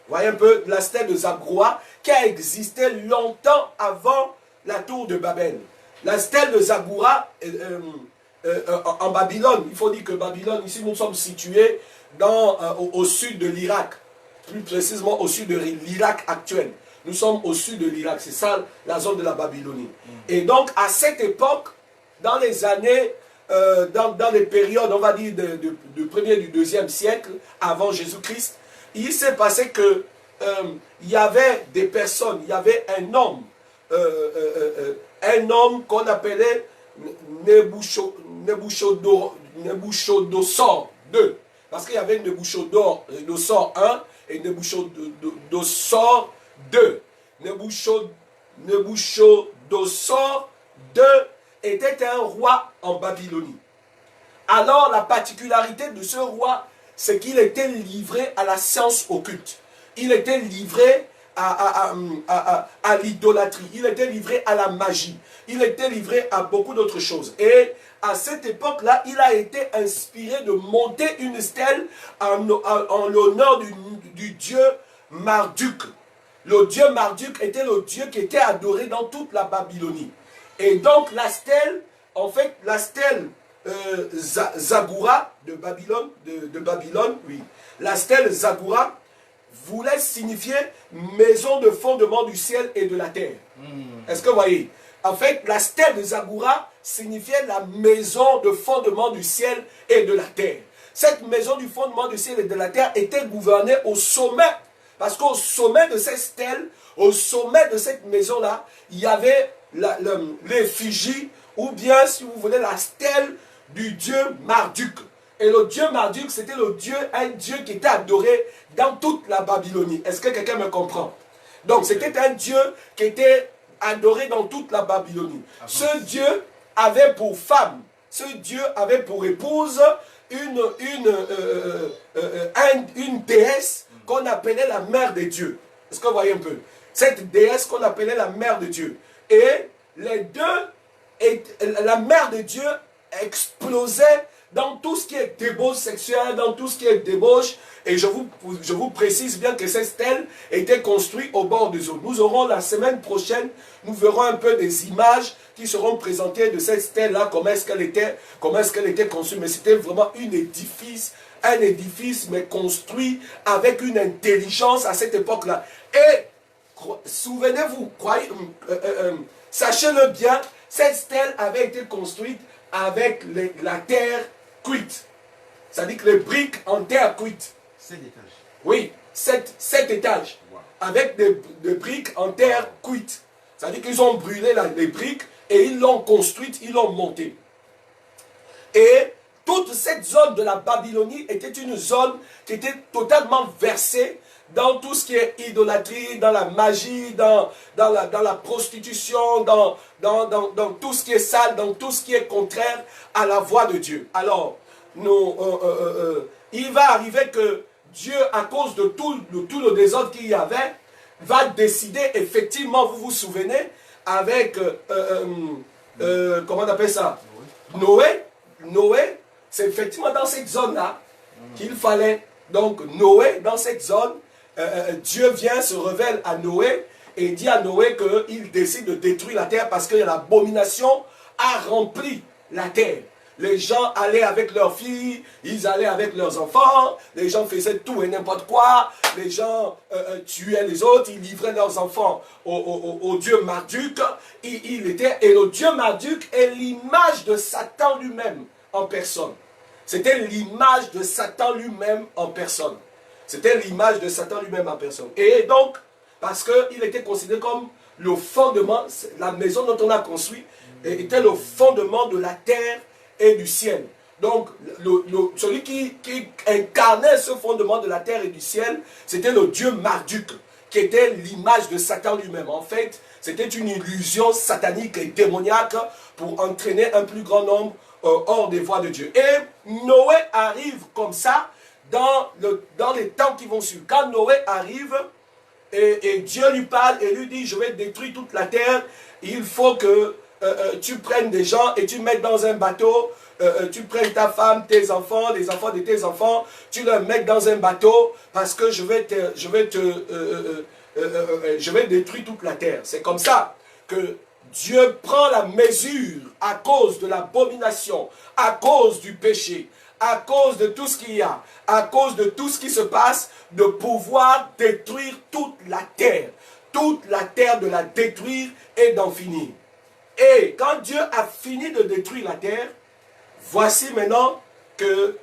Vous voyez un peu, la stèle de Zagoura qui a existé longtemps avant la tour de Babel. La stèle de Zagoura en Babylone, il faut dire que Babylone, ici nous sommes situés au sud de l'Irak, plus précisément au sud de l'Irak actuel. Nous sommes au sud de l'Irak, c'est ça la zone de la Babylonie. Et donc à cette époque, dans les années, dans les périodes, on va dire, du 1er et du 2e siècle, avant Jésus-Christ, il s'est passé que il y avait des personnes, il y avait un homme qu'on appelait Nebuchadnezzar II. Parce qu'il y avait Nebuchadnezzar 1 et Nebuchadnezzar 2. Nebuchadnezzar 2 était un roi en Babylonie. Alors la particularité de ce roi, c'est qu'il était livré à la science occulte. Il était livré à l'idolâtrie. Il était livré à la magie. Il était livré à beaucoup d'autres choses. Et à cette époque-là, il a été inspiré de monter une stèle en l'honneur du dieu Marduk. Le dieu Marduk était le dieu qui était adoré dans toute la Babylonie. Et donc la stèle, en fait, la stèle Zagoura de Babylone, oui. La stèle Zagoura voulait signifier maison de fondement du ciel et de la terre. Est-ce que vous voyez? En fait, la stèle de Zagoura signifiait la maison de fondement du ciel et de la terre. Cette maison du fondement du ciel et de la terre était gouvernée au sommet. Parce qu'au sommet de cette stèle, au sommet de cette maison-là, il y avait l'effigie, ou bien, si vous voulez, la stèle du dieu Marduk. Et le dieu Marduk, c'était un dieu qui était adoré dans toute la Babylonie. Est-ce que quelqu'un me comprend? Donc, c'était un dieu qui était adoré dans toute la Babylonie. Ce Dieu avait pour femme, ce Dieu avait pour épouse une déesse qu'on appelait la mère des dieux. Est-ce que vous voyez un peu? Cette déesse qu'on appelait la mère de Dieu. Et les deux, la mère de Dieu explosait dans tout ce qui est débauche sexuelle, dans tout ce qui est débauche. Et je vous précise bien que cette stèle était construite au bord des eaux. Nous aurons la semaine prochaine, nous verrons un peu des images qui seront présentées de cette stèle-là, comment est-ce qu'elle était construite. Mais c'était vraiment un édifice, mais construit avec une intelligence à cette époque-là. Et souvenez-vous, sachez-le bien, cette stèle avait été construite avec la terre cuite. C'est-à-dire que les briques en terre cuite. 7 étages. Oui, 7 étages. Wow. Avec des briques en terre cuite. C'est-à-dire qu'ils ont brûlé les briques et ils l'ont construite, ils l'ont montée. Et toute cette zone de la Babylonie était une zone qui était totalement versée dans tout ce qui est idolâtrie, dans la magie, dans la prostitution, dans tout ce qui est sale, dans tout ce qui est contraire à la voix de Dieu. Alors, il va arriver que Dieu, à cause de tout le désordre qu'il y avait, va décider, effectivement, vous vous souvenez, avec, comment on appelle ça? Noé, c'est effectivement dans cette zone-là qu'il fallait, donc Noé, dans cette zone, Dieu vient, se révèle à Noé et dit à Noé qu'il décide de détruire la terre parce que l'abomination a rempli la terre. Les gens allaient avec leurs filles, ils allaient avec leurs enfants, les gens faisaient tout et n'importe quoi, les gens tuaient les autres, ils livraient leurs enfants au dieu Marduk. Et le dieu Marduk est l'image de Satan lui-même en personne. C'était l'image de Satan lui-même en personne. C'était l'image de Satan lui-même en personne. Et donc, parce qu'il était considéré comme le fondement, la maison dont on a construit était le fondement de la terre et du ciel. Donc, celui qui incarnait ce fondement de la terre et du ciel, c'était le dieu Marduk, qui était l'image de Satan lui-même. En fait, c'était une illusion satanique et démoniaque pour entraîner un plus grand nombre hors des voies de Dieu. Et Noé arrive comme ça dans les temps qui vont suivre. Quand Noé arrive, et Dieu lui parle et lui dit, je vais détruire toute la terre, il faut que tu prennes des gens et tu mettes dans un bateau, tu prennes ta femme, tes enfants, les enfants de tes enfants, tu les mets dans un bateau parce que je vais détruire toute la terre. C'est comme ça que Dieu prend la mesure à cause de l'abomination, à cause du péché, à cause de tout ce qu'il y a, à cause de tout ce qui se passe, de pouvoir détruire toute la terre de la détruire et d'en finir. Et quand Dieu a fini de détruire la terre, voici maintenant que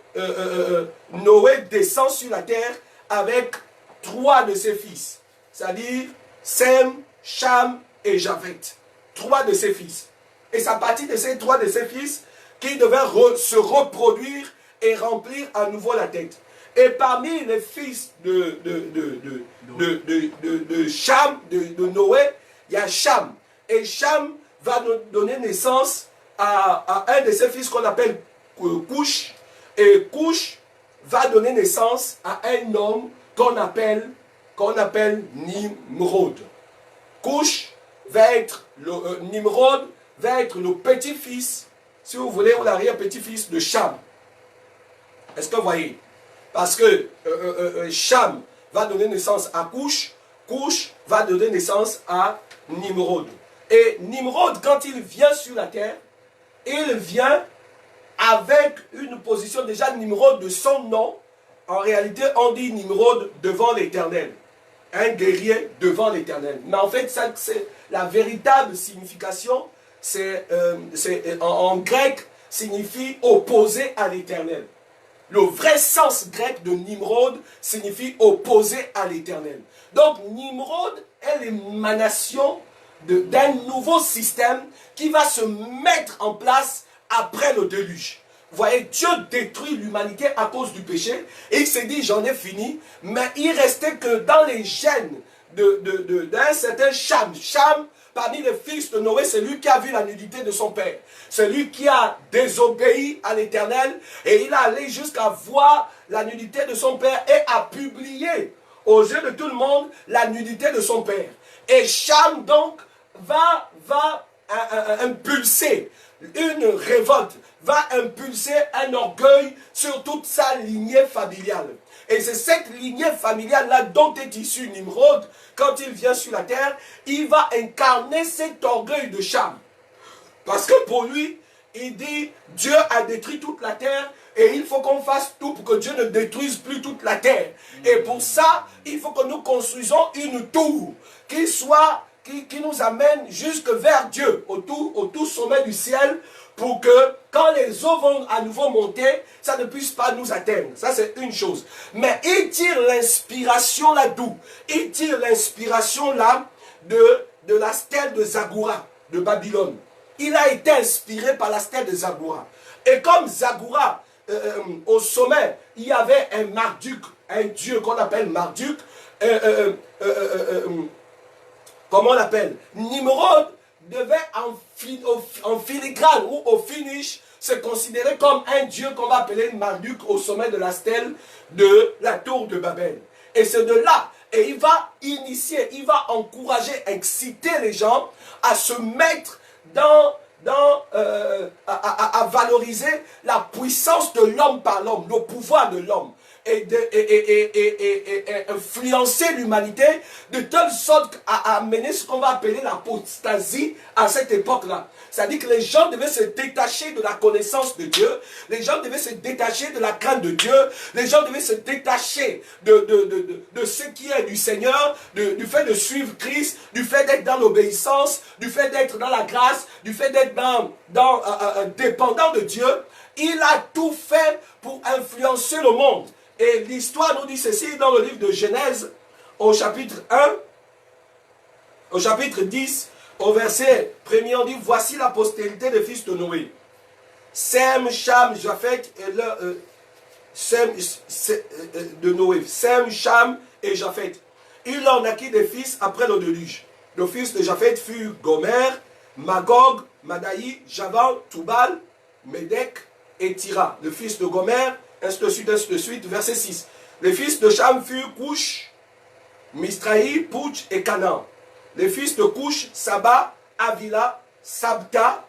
Noé descend sur la terre avec 3 de ses fils, c'est-à-dire Sem, Cham et Japheth. 3 de ses fils. Et c'est à partir de ces 3 de ses fils qu'il devait se reproduire et remplir à nouveau la terre. Et parmi les fils de Cham, de Noé, il y a Cham. Et Cham va donner naissance à un de ses fils qu'on appelle Cush. Et Cush va donner naissance à un homme qu'on appelle Nimrod. Cush va être Nimrod va être le petit-fils, si vous voulez, ou l'arrière-petit-fils de Cham. Est-ce que vous voyez? Parce que Cham va donner naissance à Cush, Cush va donner naissance à Nimrod. Et Nimrod, quand il vient sur la terre, il vient avec une position, déjà Nimrod de son nom. En réalité, on dit Nimrod devant l'Éternel. Un guerrier devant l'Éternel. Mais en fait, ça, c'est la véritable signification, en grec, signifie opposé à l'Éternel. Le vrai sens grec de Nimrod signifie opposé à l'Éternel. Donc Nimrod est l'émanation d'un nouveau système qui va se mettre en place après le déluge. Vous voyez, Dieu détruit l'humanité à cause du péché et il s'est dit j'en ai fini, mais il restait que dans les gènes d'un certain Cham. Cham parmi les fils de Noé, c'est lui qui a vu la nudité de son père. C'est lui qui a désobéi à l'Éternel et il a allé jusqu'à voir la nudité de son père et a publié aux yeux de tout le monde la nudité de son père. Et Cham donc va impulser une révolte, va impulser un orgueil sur toute sa lignée familiale. Et c'est cette lignée familiale-là dont est issu Nimrod. Quand il vient sur la terre, il va incarner cet orgueil de Cham. Parce que pour lui, il dit, Dieu a détruit toute la terre et il faut qu'on fasse tout pour que Dieu ne détruise plus toute la terre. Et pour ça, il faut que nous construisons une tour qui nous amène jusque vers Dieu, au tout sommet du ciel, pour que quand les eaux vont à nouveau monter, ça ne puisse pas nous atteindre. Ça, c'est une chose. Mais il tire l'inspiration là d'où? Il tire l'inspiration là de la stèle de Zagoura, de Babylone. Il a été inspiré par la stèle de Zagoura. Et comme Zagoura, au sommet, il y avait un Marduk, un dieu qu'on appelle Marduk, comment on l'appelle? Nimrod devait en filigrane ou au finish se considérer comme un dieu qu'on va appeler Marduk au sommet de la stèle de la tour de Babel. Et c'est de là, et il va initier, il va encourager, exciter les gens à se mettre à valoriser la puissance de l'homme par l'homme, le pouvoir de l'homme. Et influencer l'humanité de telle sorte à amener ce qu'on va appeler l'apostasie à cette époque-là. C'est-à-dire que les gens devaient se détacher de la connaissance de Dieu, les gens devaient se détacher de la crainte de Dieu, les gens devaient se détacher de ce qui est du Seigneur, du fait de suivre Christ, du fait d'être dans l'obéissance, du fait d'être dans la grâce, du fait d'être dépendant de Dieu. Il a tout fait pour influencer le monde. Et l'histoire nous dit ceci dans le livre de Genèse, au chapitre 1, au chapitre 10, au verset 1er, on dit, voici la postérité des fils de Noé. Sem, Cham, Japheth, et de Noé. Sem, Cham et Japheth. Il en naquit des fils après le déluge. Le fils de Japheth fut Gomer, Magog, Madaï, Javan, Toubal, Médek et Tira. Le fils de Gomer, ainsi de suite, verset 6. Les fils de Cham furent Couch, Mistraï, Pouch et Canaan. Les fils de Couch, Saba, Avila, Sabta,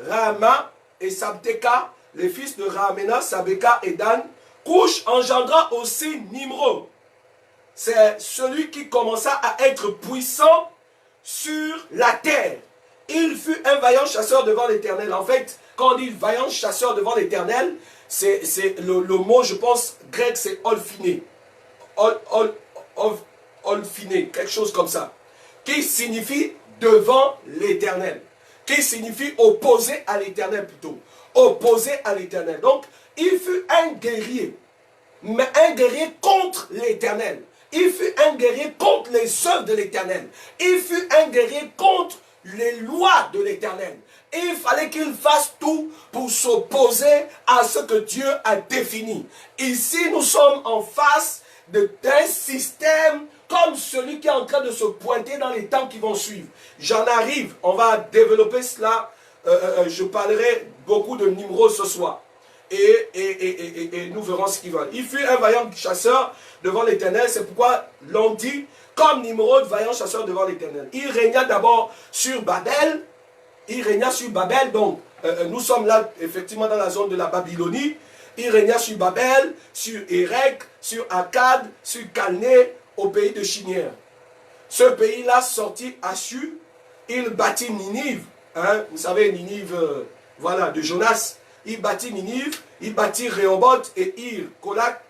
Rama et Sabteka. Les fils de Ramena, Sabeka et Dan. Couch engendra aussi Nimrod. C'est celui qui commença à être puissant sur la terre. Il fut un vaillant chasseur devant l'Éternel. En fait, quand on dit vaillant chasseur devant l'Éternel, c'est le mot, je pense, grec, c'est olfiné. Olfiné, quelque chose comme ça. Qui signifie devant l'Éternel. Qui signifie opposé à l'Éternel plutôt. Opposé à l'Éternel. Donc, il fut un guerrier. Mais un guerrier contre l'Éternel. Il fut un guerrier contre les œuvres de l'Éternel. Il fut un guerrier contre les lois de l'Éternel. Et il fallait qu'il fasse tout pour s'opposer à ce que Dieu a défini. Ici, nous sommes en face d'un système comme celui qui est en train de se pointer dans les temps qui vont suivre. J'en arrive, on va développer cela. Je parlerai beaucoup de Nimrod ce soir. Et nous verrons ce qu'il va. Il fut un vaillant chasseur devant l'Éternel. C'est pourquoi l'on dit, comme Nimrod, vaillant chasseur devant l'Éternel. Il régna d'abord sur Babel. Il régna sur Babel. Donc, nous sommes là, effectivement, dans la zone de la Babylonie. Il régna sur Babel, sur Érec, sur Akkad, sur Calné, au pays de Chinière. Ce pays-là sortit Assur. Il bâtit Ninive. Hein, vous savez, Ninive, voilà, de Jonas. Il bâtit Ninive, il bâtit Rehoboth et Ir, Kolak.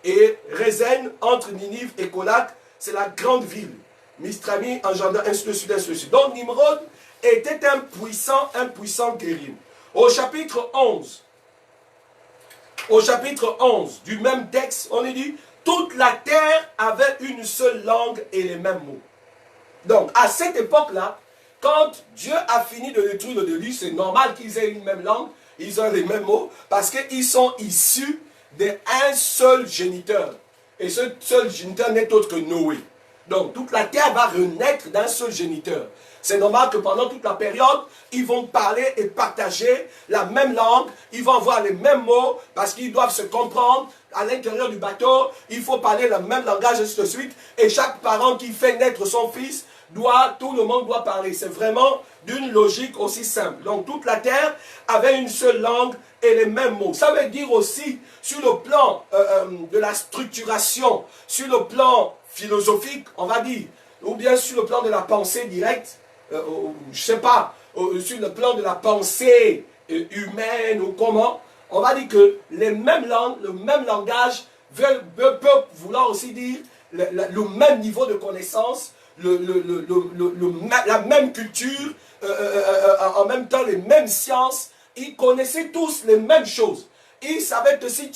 Et Rézen, entre Ninive et Kolak, c'est la grande ville. Mistrami engendre ainsi de suite. Donc Nimrod était un puissant guerrier. Au chapitre 11 du même texte, on est dit, toute la terre avait une seule langue et les mêmes mots. Donc, à cette époque-là, quand Dieu a fini de détruire le déluge, c'est normal qu'ils aient une même langue, ils ont les mêmes mots, parce qu'ils sont issus d'un seul géniteur. Et ce seul géniteur n'est autre que Noé. Donc toute la terre va renaître d'un seul géniteur. C'est normal que pendant toute la période, ils vont parler et partager la même langue, ils vont avoir les mêmes mots parce qu'ils doivent se comprendre. À l'intérieur du bateau, il faut parler le même langage, et ainsi de suite. Et chaque parent qui fait naître son fils, tout le monde doit parler. C'est vraiment d'une logique aussi simple. Donc toute la terre avait une seule langue et les mêmes mots. Ça veut dire aussi, sur le plan de la structuration, sur le plan philosophique, on va dire, ou bien sur le plan de la pensée directe, je ne sais pas, sur le plan de la pensée humaine ou comment, on va dire que les mêmes langues, le même langage peut vouloir aussi dire le même niveau de connaissance, la même culture, en même temps les mêmes sciences. Ils connaissaient tous les mêmes choses. Ils savaient que si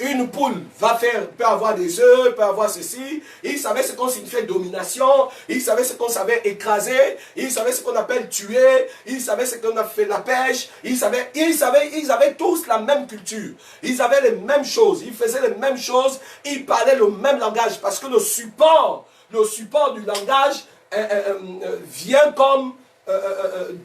une poule peut avoir des œufs, peut avoir ceci. Ils savaient ce qu'on signifiait domination. Ils savaient ce qu'on savait écraser. Ils savaient ce qu'on appelle tuer. Ils savaient ce qu'on a fait la pêche. Ils avaient tous la même culture. Ils avaient les mêmes choses. Ils faisaient les mêmes choses. Ils parlaient le même langage. Parce que le support du langage vient comme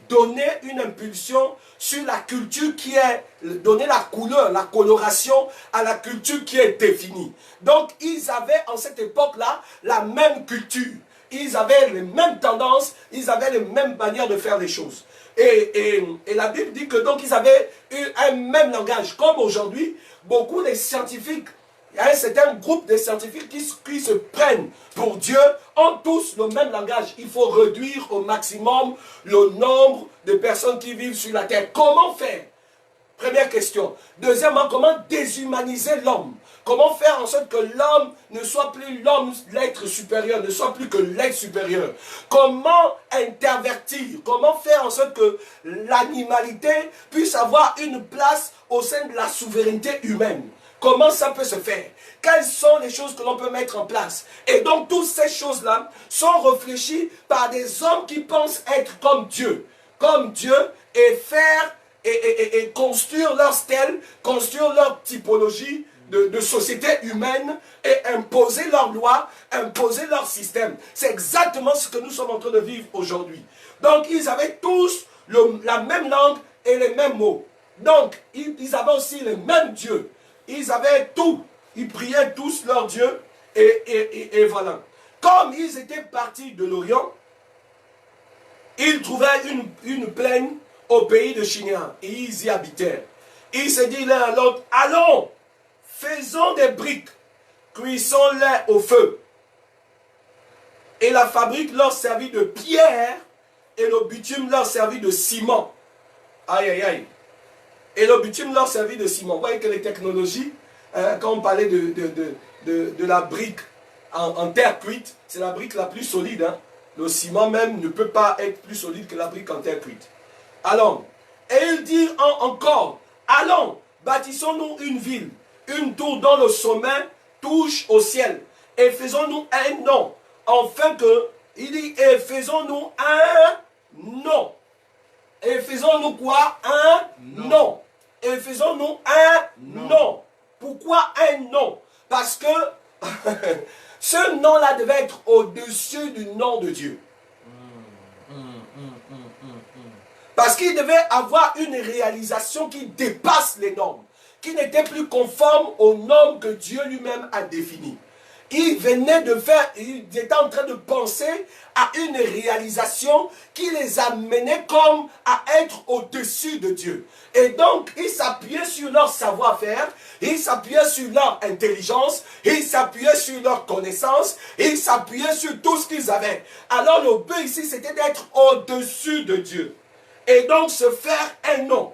donner une impulsion sur la culture qui est, donner la couleur, la coloration à la culture qui est définie. Donc ils avaient en cette époque-là la même culture, ils avaient les mêmes tendances, ils avaient les mêmes manières de faire les choses. Et la Bible dit que donc ils avaient eu un même langage, comme aujourd'hui, beaucoup des scientifiques, c'est un groupe de scientifiques qui se prennent pour Dieu, ont tous le même langage. Il faut réduire au maximum le nombre de personnes qui vivent sur la terre. Comment faire? Première question. Deuxièmement, comment déshumaniser l'homme? Comment faire en sorte que l'homme ne soit plus l'homme, l'être supérieur, ne soit plus que l'être supérieur? Comment intervertir? Comment faire en sorte que l'animalité puisse avoir une place au sein de la souveraineté humaine? Comment ça peut se faire? Quelles sont les choses que l'on peut mettre en place? Et donc, toutes ces choses-là sont réfléchies par des hommes qui pensent être comme Dieu, et faire et construire leur stèle, construire leur typologie de société humaine et imposer leurs lois, imposer leur système. C'est exactement ce que nous sommes en train de vivre aujourd'hui. Donc, ils avaient tous la même langue et les mêmes mots. Donc, ils avaient aussi les mêmes dieux. Ils avaient tout. Ils priaient tous leur Dieu. Et voilà. Comme ils étaient partis de l'Orient, ils trouvaient une plaine au pays de Shinéar. Et ils y habitèrent. Ils se disent l'un à l'autre, allons, faisons des briques, cuisons-les au feu. Et la fabrique leur servit de pierre et le bitume leur servit de ciment. Aïe, aïe, aïe. Et le bitume leur servit de ciment. Vous voyez que les technologies, quand on parlait de la brique en terre cuite, c'est la brique la plus solide. Hein. Le ciment même ne peut pas être plus solide que la brique en terre cuite. Allons. Et il dit encore, allons, bâtissons-nous une ville, une tour dont le sommet touche au ciel. Et faisons-nous un nom. Enfin que, il dit, et faisons-nous un nom. Et faisons-nous quoi? Un nom. Et faisons-nous un nom. Pourquoi un nom? Parce que ce nom-là devait être au-dessus du nom de Dieu. Parce qu'il devait avoir une réalisation qui dépasse les normes, qui n'était plus conforme aux normes que Dieu lui-même a définies. Il venait de faire, il était en train de penser à une réalisation qui les amenait comme à être au-dessus de Dieu. Et donc, ils s'appuyaient sur leur savoir-faire, ils s'appuyaient sur leur intelligence, ils s'appuyaient sur leur connaissance, ils s'appuyaient sur tout ce qu'ils avaient. Alors, le but ici, c'était d'être au-dessus de Dieu. Et donc, se faire un nom.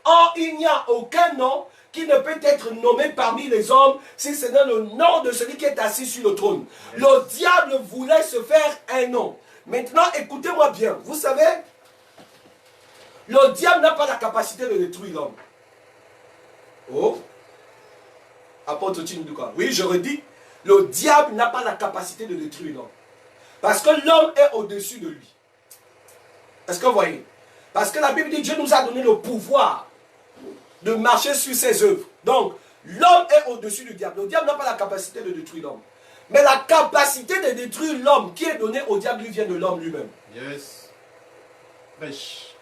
Or, il n'y a aucun nom qui ne peut être nommé parmi les hommes si ce n'est le nom de celui qui est assis sur le trône. Le diable voulait se faire un nom. Maintenant, écoutez-moi bien. Vous savez, le diable n'a pas la capacité de détruire l'homme. Oh, apôtre Tindouka. Oui, je redis, le diable n'a pas la capacité de détruire l'homme. Parce que l'homme est au-dessus de lui. Est-ce que vous voyez? Parce que la Bible dit que Dieu nous a donné le pouvoir de marcher sur ses œuvres. Donc, l'homme est au-dessus du diable. Le diable n'a pas la capacité de détruire l'homme. Mais la capacité de détruire l'homme qui est donnée au diable lui vient de l'homme lui-même. Yes. Prêche.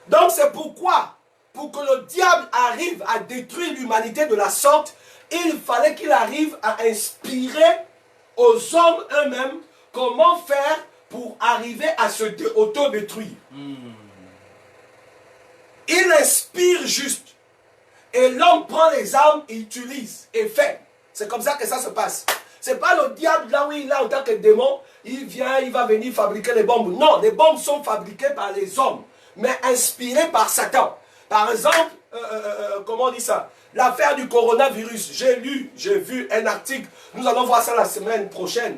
Donc c'est pourquoi, pour que le diable arrive à détruire l'humanité de la sorte, il fallait qu'il arrive à inspirer aux hommes eux-mêmes comment faire pour arriver à se auto-détruire. Il inspire juste. Et l'homme prend les armes, il utilise et fait. C'est comme ça que ça se passe. C'est pas le diable là où il est en tant que démon, il vient, il va venir fabriquer les bombes. Non, les bombes sont fabriquées par les hommes, mais inspirées par Satan. Par exemple, comment on dit ça? L'affaire du coronavirus. J'ai vu un article. Nous allons voir ça la semaine prochaine,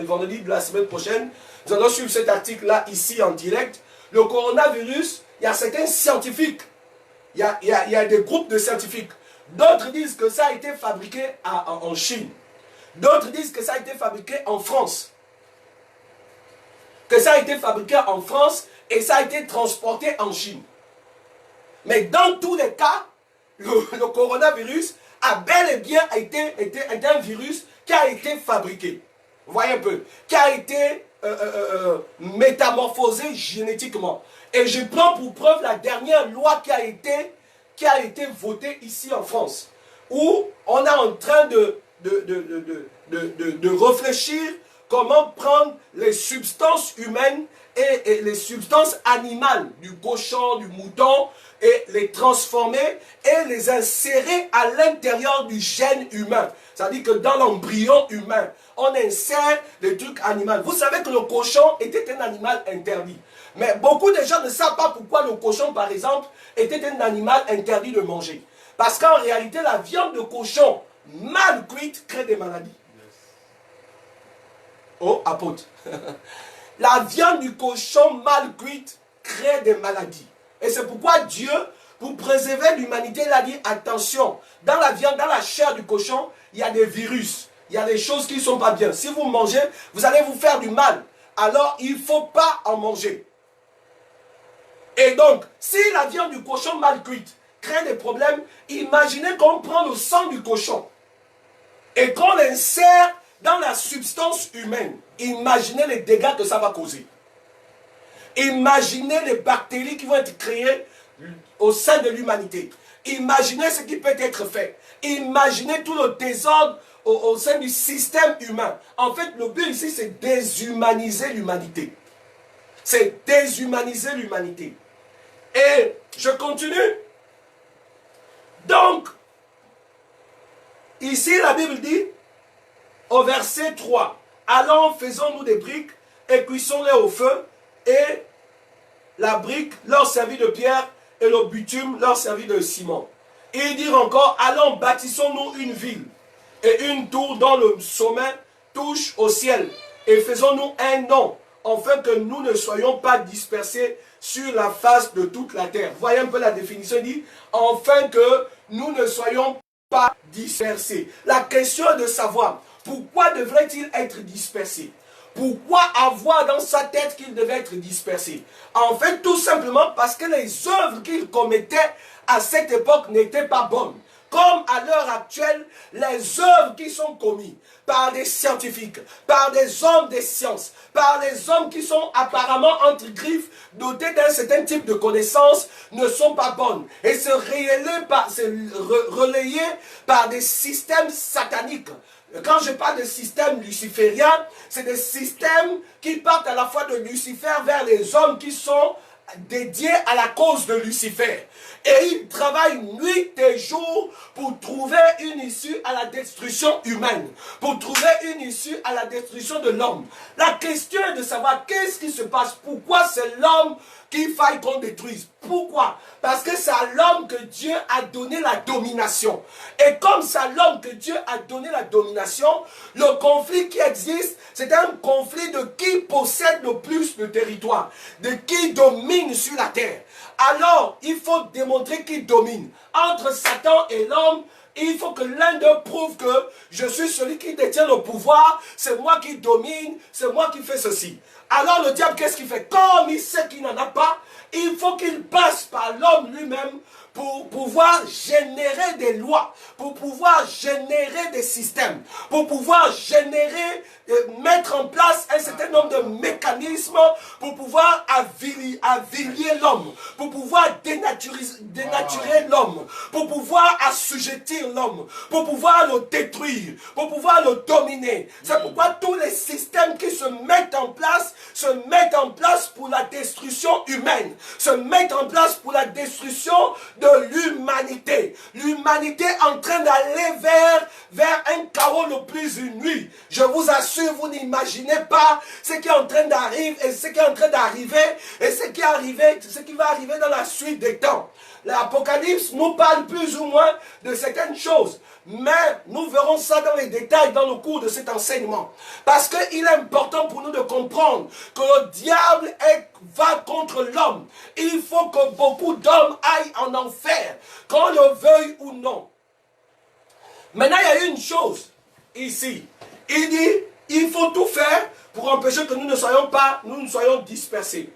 vendredi de la semaine prochaine. Nous allons suivre cet article-là ici en direct. Le coronavirus, il y a certains scientifiques. Il y a des groupes de scientifiques. D'autres disent que ça a été fabriqué en Chine. D'autres disent que ça a été fabriqué en France. Que ça a été fabriqué en France et ça a été transporté en Chine. Mais dans tous les cas, le coronavirus a bel et bien été un virus qui a été fabriqué. Vous voyez un peu? Qui a été métamorphosé génétiquement. Et je prends pour preuve la dernière loi qui a été votée ici en France. Où on est en train de réfléchir comment prendre les substances humaines et les substances animales du cochon, du mouton, et les transformer et les insérer à l'intérieur du gène humain. C'est-à-dire que dans l'embryon humain, on insère des trucs animaux. Vous savez que le cochon était un animal interdit. Mais beaucoup de gens ne savent pas pourquoi le cochon, par exemple, était un animal interdit de manger. Parce qu'en réalité, la viande de cochon mal cuite crée des maladies. Oh, apôtre. La viande du cochon mal cuite crée des maladies. Et c'est pourquoi Dieu, pour préserver l'humanité, il a dit attention, dans la viande, dans la chair du cochon, il y a des virus, il y a des choses qui ne sont pas bien. Si vous mangez, vous allez vous faire du mal. Alors, il ne faut pas en manger. Et donc, si la viande du cochon mal cuite crée des problèmes, imaginez qu'on prend le sang du cochon et qu'on l'insère dans la substance humaine. Imaginez les dégâts que ça va causer. Imaginez les bactéries qui vont être créées au sein de l'humanité. Imaginez ce qui peut être fait. Imaginez tout le désordre au sein du système humain. En fait, le but ici, c'est déshumaniser l'humanité. C'est déshumaniser l'humanité. Et je continue. Donc, ici, la Bible dit, au verset 3, allons, faisons-nous des briques et cuissons-les au feu, et la brique leur servit de pierre et le bitume leur servit de ciment. Et ils dirent encore, allons, bâtissons-nous une ville et une tour dont le sommet touche au ciel, et faisons-nous un nom, afin que nous ne soyons pas dispersés sur la face de toute la terre. Voyez un peu la définition, il dit, afin que nous ne soyons pas dispersés. La question est de savoir, pourquoi devrait-il être dispersé? Pourquoi avoir dans sa tête qu'il devait être dispersé? En fait, tout simplement parce que les œuvres qu'il commettait à cette époque n'étaient pas bonnes. Comme à l'heure actuelle, les œuvres qui sont commises par des scientifiques, par des hommes des sciences, par des hommes qui sont apparemment entre griffes, dotés d'un certain type de connaissances, ne sont pas bonnes. Et se relayer par des systèmes sataniques. Quand je parle de système luciférien, c'est des systèmes qui partent à la fois de Lucifer vers les hommes qui sont dédiés à la cause de Lucifer. Et ils travaillent nuit et jour pour trouver une issue à la destruction humaine, pour trouver une issue à la destruction de l'homme. La question est de savoir qu'est-ce qui se passe, pourquoi c'est l'homme qu'il faille qu'on détruise. Pourquoi? Parce que c'est à l'homme que Dieu a donné la domination. Et comme c'est à l'homme que Dieu a donné la domination, le conflit qui existe, c'est un conflit de qui possède le plus de territoire, de qui domine sur la terre. Alors, il faut démontrer qui domine. Entre Satan et l'homme, il faut que l'un d'eux prouve que je suis celui qui détient le pouvoir, c'est moi qui domine, c'est moi qui fais ceci. Alors le diable, qu'est-ce qu'il fait? Comme il sait qu'il n'en a pas, il faut qu'il passe par l'homme lui-même pour pouvoir générer des lois, pour pouvoir générer des systèmes, pour pouvoir générer, mettre en place un certain nombre de mécanismes pour pouvoir avilier l'homme, pour pouvoir dénaturer l'homme, pour pouvoir assujettir l'homme, pour pouvoir le détruire, pour pouvoir le dominer. C'est pourquoi tous les systèmes qui se mettent en place pour la destruction humaine, se mettent en place pour la destruction de l'humanité. L'humanité est en train d'aller vers un chaos le plus uni. Je vous assure, vous n'imaginez pas ce qui est en train d'arriver et ce qui est en train d'arriver et ce qui va arriver dans la suite des temps. L'Apocalypse nous parle plus ou moins de certaines choses. Mais nous verrons ça dans les détails dans le cours de cet enseignement. Parce qu'il est important pour nous de comprendre que le diable va contre l'homme. Il faut que beaucoup d'hommes aillent en enfer, qu'on le veuille ou non. Maintenant, il y a une chose ici. Il dit, il faut tout faire pour empêcher que nous ne soyons dispersés.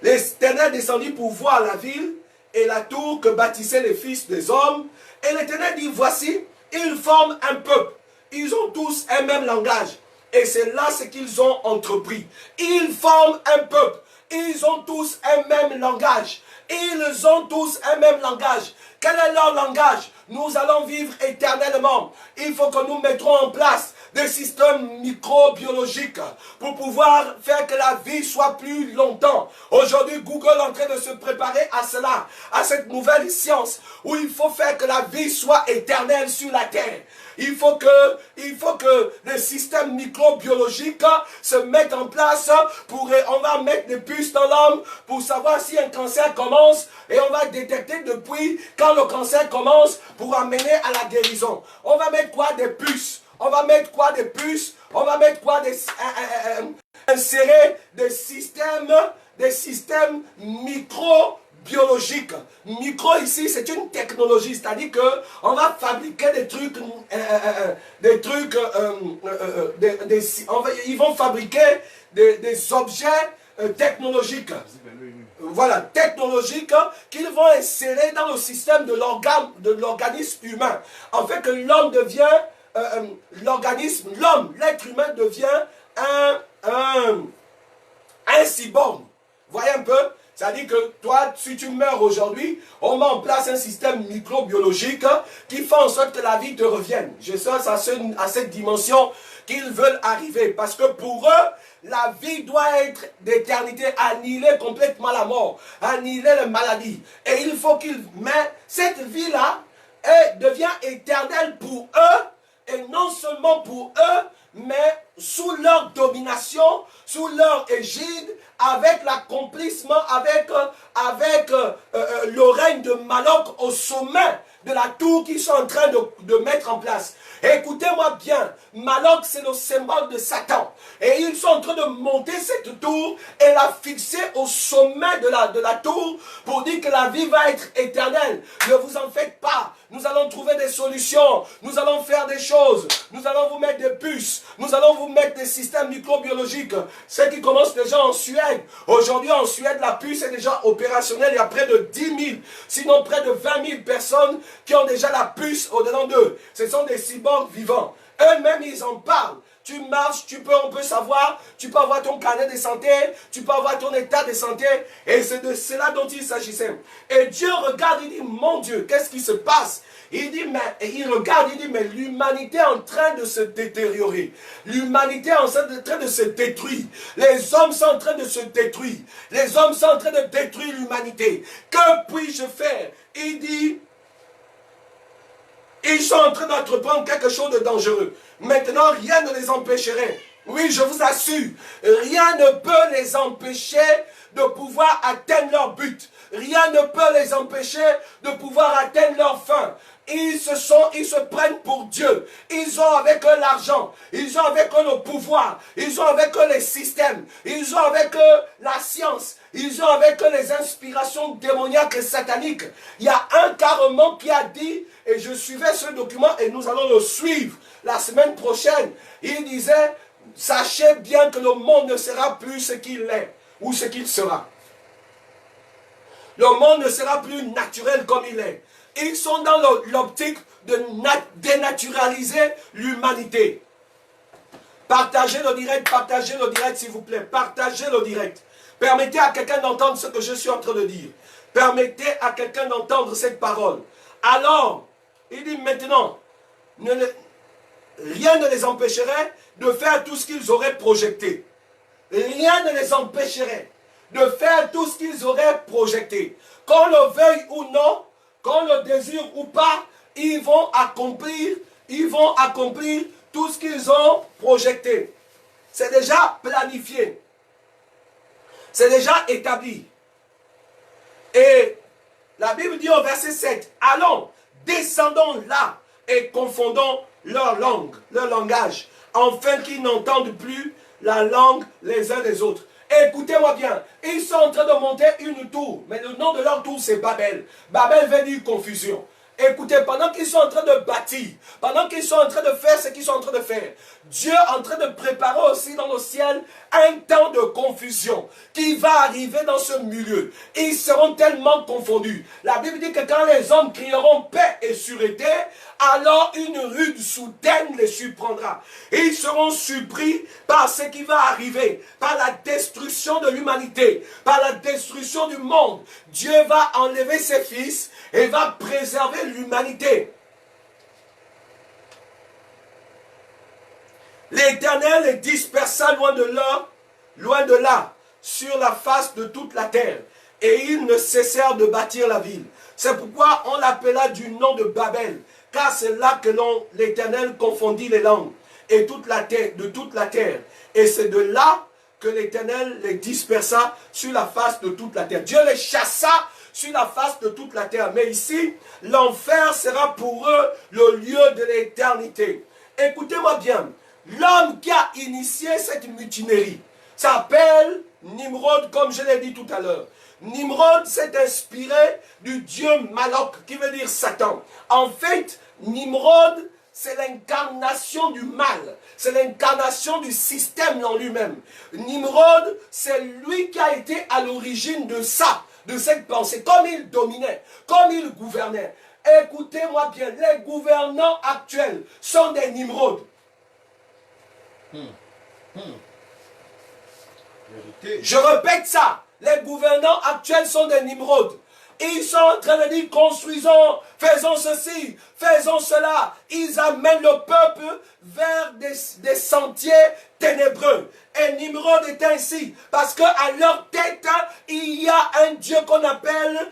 L'Éternel descendit pour voir la ville et la tour que bâtissaient les fils des hommes. Et l'Éternel dit, voici, ils forment un peuple. Ils ont tous un même langage. Et c'est là ce qu'ils ont entrepris. Ils forment un peuple. Ils ont tous un même langage. Ils ont tous un même langage. Quel est leur langage? Nous allons vivre éternellement. Il faut que nous mettrons en place des systèmes microbiologiques pour pouvoir faire que la vie soit plus longtemps. Aujourd'hui, Google est en train de se préparer à cela, à cette nouvelle science où il faut faire que la vie soit éternelle sur la terre. Il faut que les systèmes microbiologiques se mettent en place. On va mettre des puces dans l'homme pour savoir si un cancer commence et on va détecter depuis quand le cancer commence pour amener à la guérison. On va mettre quoi? Des puces. On va mettre quoi? Des puces. On va mettre quoi? Insérer des systèmes microbiologiques. Micro ici, c'est une technologie, c'est-à-dire que on va fabriquer ils vont fabriquer des objets technologiques. Voilà, technologiques qu'ils vont insérer dans le système de l'organisme humain. En fait, que l'homme devient l'être humain devient un cyborg. Voyez un peu? C'est-à-dire que toi, si tu meurs aujourd'hui, on met en place un système microbiologique qui fait en sorte que la vie te revienne. Je pense à cette dimension qu'ils veulent arriver. Parce que pour eux, la vie doit être d'éternité, annihiler complètement la mort, annihiler les maladies. Et il faut qu'ils mettent cette vie-là, devient éternelle pour eux, et non seulement pour eux, mais sous leur domination, sous leur égide, avec l'accomplissement, avec le règne de Moloch au sommet de la tour qu'ils sont en train de mettre en place. Écoutez-moi bien, Moloch c'est le symbole de Satan. Et ils sont en train de monter cette tour et la fixer au sommet de la tour pour dire que la vie va être éternelle. Ne vous en faites pas. Nous allons trouver des solutions. Nous allons faire des choses. Nous allons vous mettre des puces. Nous allons vous mettre des systèmes microbiologiques. Ce qui commence déjà en Suède. Aujourd'hui en Suède, la puce est déjà opérationnelle. Il y a près de 10 000, sinon près de 20 000 personnes qui ont déjà la puce au-dedans d'eux. Ce sont des cyborgs vivants. Eux-mêmes, ils en parlent. Tu marches, on peut savoir, tu peux avoir ton carnet de santé, tu peux avoir ton état de santé. Et c'est de cela dont il s'agissait. Et Dieu regarde, il dit, mon Dieu, qu'est-ce qui se passe? Il regarde, il dit, mais l'humanité est en train de se détériorer. L'humanité est en train de se détruire. Les hommes sont en train de se détruire. Les hommes sont en train de détruire l'humanité. Que puis-je faire? Il dit, ils sont en train d'entreprendre quelque chose de dangereux. Maintenant, rien ne les empêcherait. Oui, je vous assure, rien ne peut les empêcher de pouvoir atteindre leur but. Rien ne peut les empêcher de pouvoir atteindre leur fin. Ils se prennent pour Dieu. Ils ont avec eux l'argent. Ils ont avec eux le pouvoir. Ils ont avec eux les systèmes. Ils ont avec eux la science. Ils ont avec eux les inspirations démoniaques et sataniques. Il y a un carrément qui a dit, et je suivais ce document et nous allons le suivre la semaine prochaine. Il disait, sachez bien que le monde ne sera plus ce qu'il est ou ce qu'il sera. Le monde ne sera plus naturel comme il est. Ils sont dans l'optique de dénaturaliser l'humanité. Partagez le direct s'il vous plaît. Partagez le direct. Permettez à quelqu'un d'entendre ce que je suis en train de dire. Permettez à quelqu'un d'entendre cette parole. Alors, il dit maintenant, rien ne les empêcherait de faire tout ce qu'ils auraient projeté. Rien ne les empêcherait de faire tout ce qu'ils auraient projeté. Qu'on le veuille ou non, qu'on le désire ou pas, ils vont accomplir tout ce qu'ils ont projeté. C'est déjà planifié. C'est déjà établi. Et la Bible dit au verset 7, allons, descendons là et confondons leur langue, leur langage, afin qu'ils n'entendent plus la langue les uns des autres. Écoutez-moi bien, ils sont en train de monter une tour, mais le nom de leur tour c'est Babel. Babel veut dire confusion. Écoutez, pendant qu'ils sont en train de bâtir, pendant qu'ils sont en train de faire ce qu'ils sont en train de faire, Dieu est en train de préparer aussi dans le ciel un temps de confusion qui va arriver dans ce milieu. Ils seront tellement confondus. La Bible dit que quand les hommes crieront paix et sûreté, alors une rude soudaine les surprendra. Ils seront surpris par ce qui va arriver, par la destruction de l'humanité, par la destruction du monde. Dieu va enlever ses fils et va préserver l'humanité. L'Éternel les dispersa loin de là, sur la face de toute la terre. Et ils ne cessèrent de bâtir la ville. C'est pourquoi on l'appela du nom de Babel, car c'est là que l'Éternel confondit les langues et de toute la terre. Et c'est de là que l'Éternel les dispersa sur la face de toute la terre. Dieu les chassa sur la face de toute la terre. Mais ici, l'enfer sera pour eux le lieu de l'éternité. Écoutez-moi bien. L'homme qui a initié cette mutinerie s'appelle Nimrod, comme je l'ai dit tout à l'heure. Nimrod s'est inspiré du dieu Moloch, qui veut dire Satan. En fait, Nimrod, c'est l'incarnation du mal. C'est l'incarnation du système en lui-même. Nimrod, c'est lui qui a été à l'origine de ça, de cette pensée. Comme il dominait, comme il gouvernait. Écoutez-moi bien, les gouvernants actuels sont des Nimrods. Je répète ça. Les gouvernants actuels sont des Nimrods. Ils sont en train de dire construisons, faisons ceci, faisons cela. Ils amènent le peuple vers des sentiers ténébreux. Et Nimrod est ainsi, parce qu'à leur tête, il y a un dieu qu'on appelle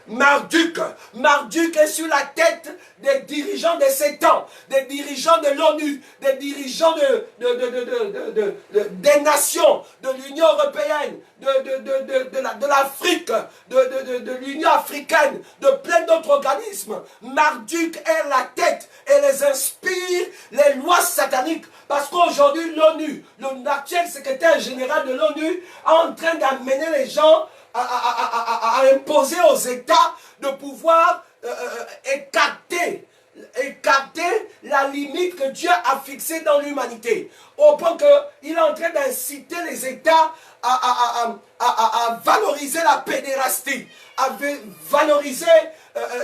Marduk. Marduk est sur la tête des dirigeants de ces temps, des dirigeants de l'ONU, des dirigeants des nations, de l'Union européenne, de l'Afrique, de l'Union africaine, de plein d'autres organismes. Marduk est la tête et les inspire les lois sataniques. Parce qu'aujourd'hui, l'ONU, l'actuel secrétaire général de l'ONU, est en train d'amener les gens à imposer aux États de pouvoir écarter la limite que Dieu a fixée dans l'humanité. Au point qu'il est en train d'inciter les États à valoriser la pédérastie, à valoriser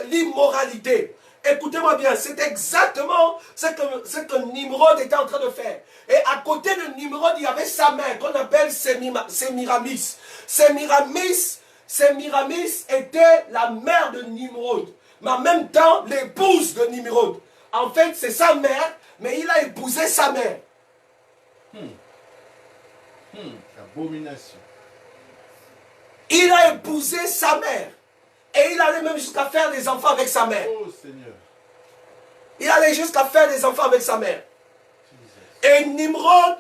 l'immoralité. Écoutez-moi bien, c'est exactement ce que Nimrod était en train de faire. Et à côté de Nimrod, il y avait sa mère qu'on appelle Sémiramis. Sémiramis était la mère de Nimrod, mais en même temps l'épouse de Nimrod. En fait, c'est sa mère, mais il a épousé sa mère. Abomination. Il a épousé sa mère. Et il allait même jusqu'à faire des enfants avec sa mère. Oh Seigneur. Il allait jusqu'à faire des enfants avec sa mère. Et Nimrod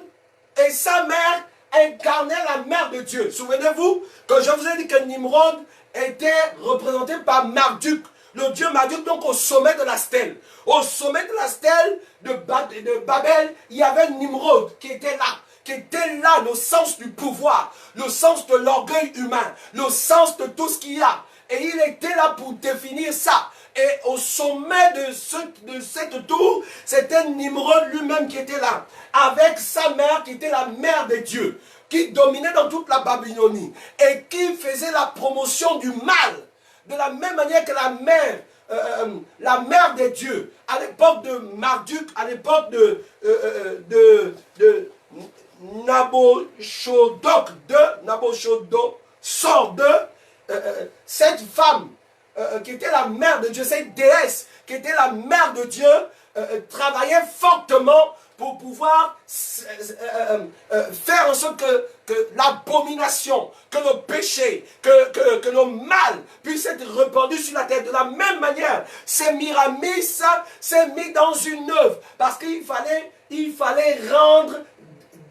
et sa mère incarnaient la mère de Dieu. Souvenez-vous que je vous ai dit que Nimrod était représenté par Marduk, le dieu Marduk, donc au sommet de la stèle. Au sommet de la stèle de Babel, il y avait Nimrod qui était là, le sens du pouvoir, le sens de l'orgueil humain, le sens de tout ce qu'il y a. Et il était là pour définir ça. Et au sommet de cette tour, c'était Nimrod lui-même qui était là, avec sa mère qui était la mère de Dieu. qui dominait dans toute la Babylonie et qui faisait la promotion du mal, de la même manière que la mère des dieux, à l'époque de Marduk, à l'époque de Nabuchodonosor sort de cette femme qui était la mère de Dieu, cette déesse qui était la mère de Dieu, travaillait fortement pour pouvoir faire en sorte que l'abomination, que le péché, que le mal puisse être répandu sur la terre. De la même manière, Sémiramis s'est mis dans une œuvre parce qu'il fallait rendre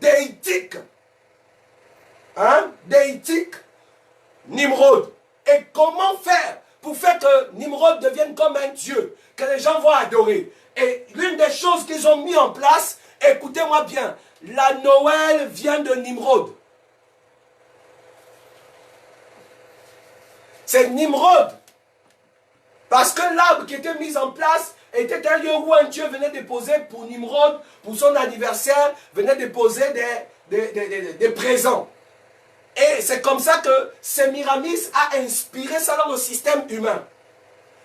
déitique, déitique Nimrod. Et comment faire pour faire que Nimrod devienne comme un dieu, que les gens vont adorer? Et l'une des choses qu'ils ont mis en place, écoutez-moi bien, la Noël vient de Nimrod. C'est Nimrod. Parce que l'arbre qui était mis en place était un lieu où un dieu venait déposer pour Nimrod, pour son anniversaire, venait déposer des présents. Et c'est comme ça que Sémiramis a inspiré ça dans le système humain.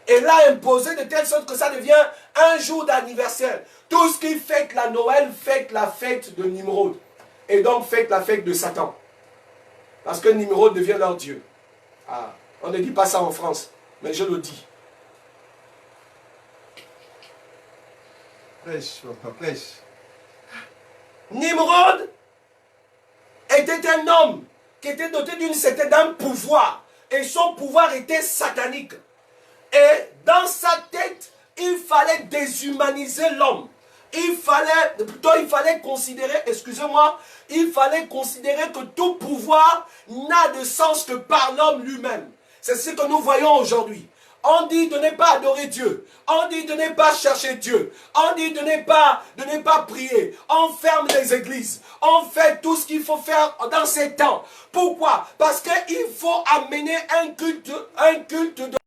Et l'a imposé de telle sorte que ça devient un jour d'anniversaire. Tout ce qui fête la Noël fête la fête de Nimrod. Et donc fête la fête de Satan. Parce que Nimrod devient leur dieu. Ah, on ne dit pas ça en France, mais je le dis. Prêche, papa, prêche. Nimrod était un homme qui était doté d'un pouvoir. Et son pouvoir était satanique. Et dans sa tête, il fallait déshumaniser l'homme. Il fallait considérer, excusez-moi, il fallait considérer que tout pouvoir n'a de sens que par l'homme lui-même. C'est ce que nous voyons aujourd'hui. On dit de ne pas adorer Dieu. On dit de ne pas chercher Dieu. On dit de ne pas prier. On ferme les églises. On fait tout ce qu'il faut faire dans ces temps. Pourquoi? Parce qu'il faut amener un culte de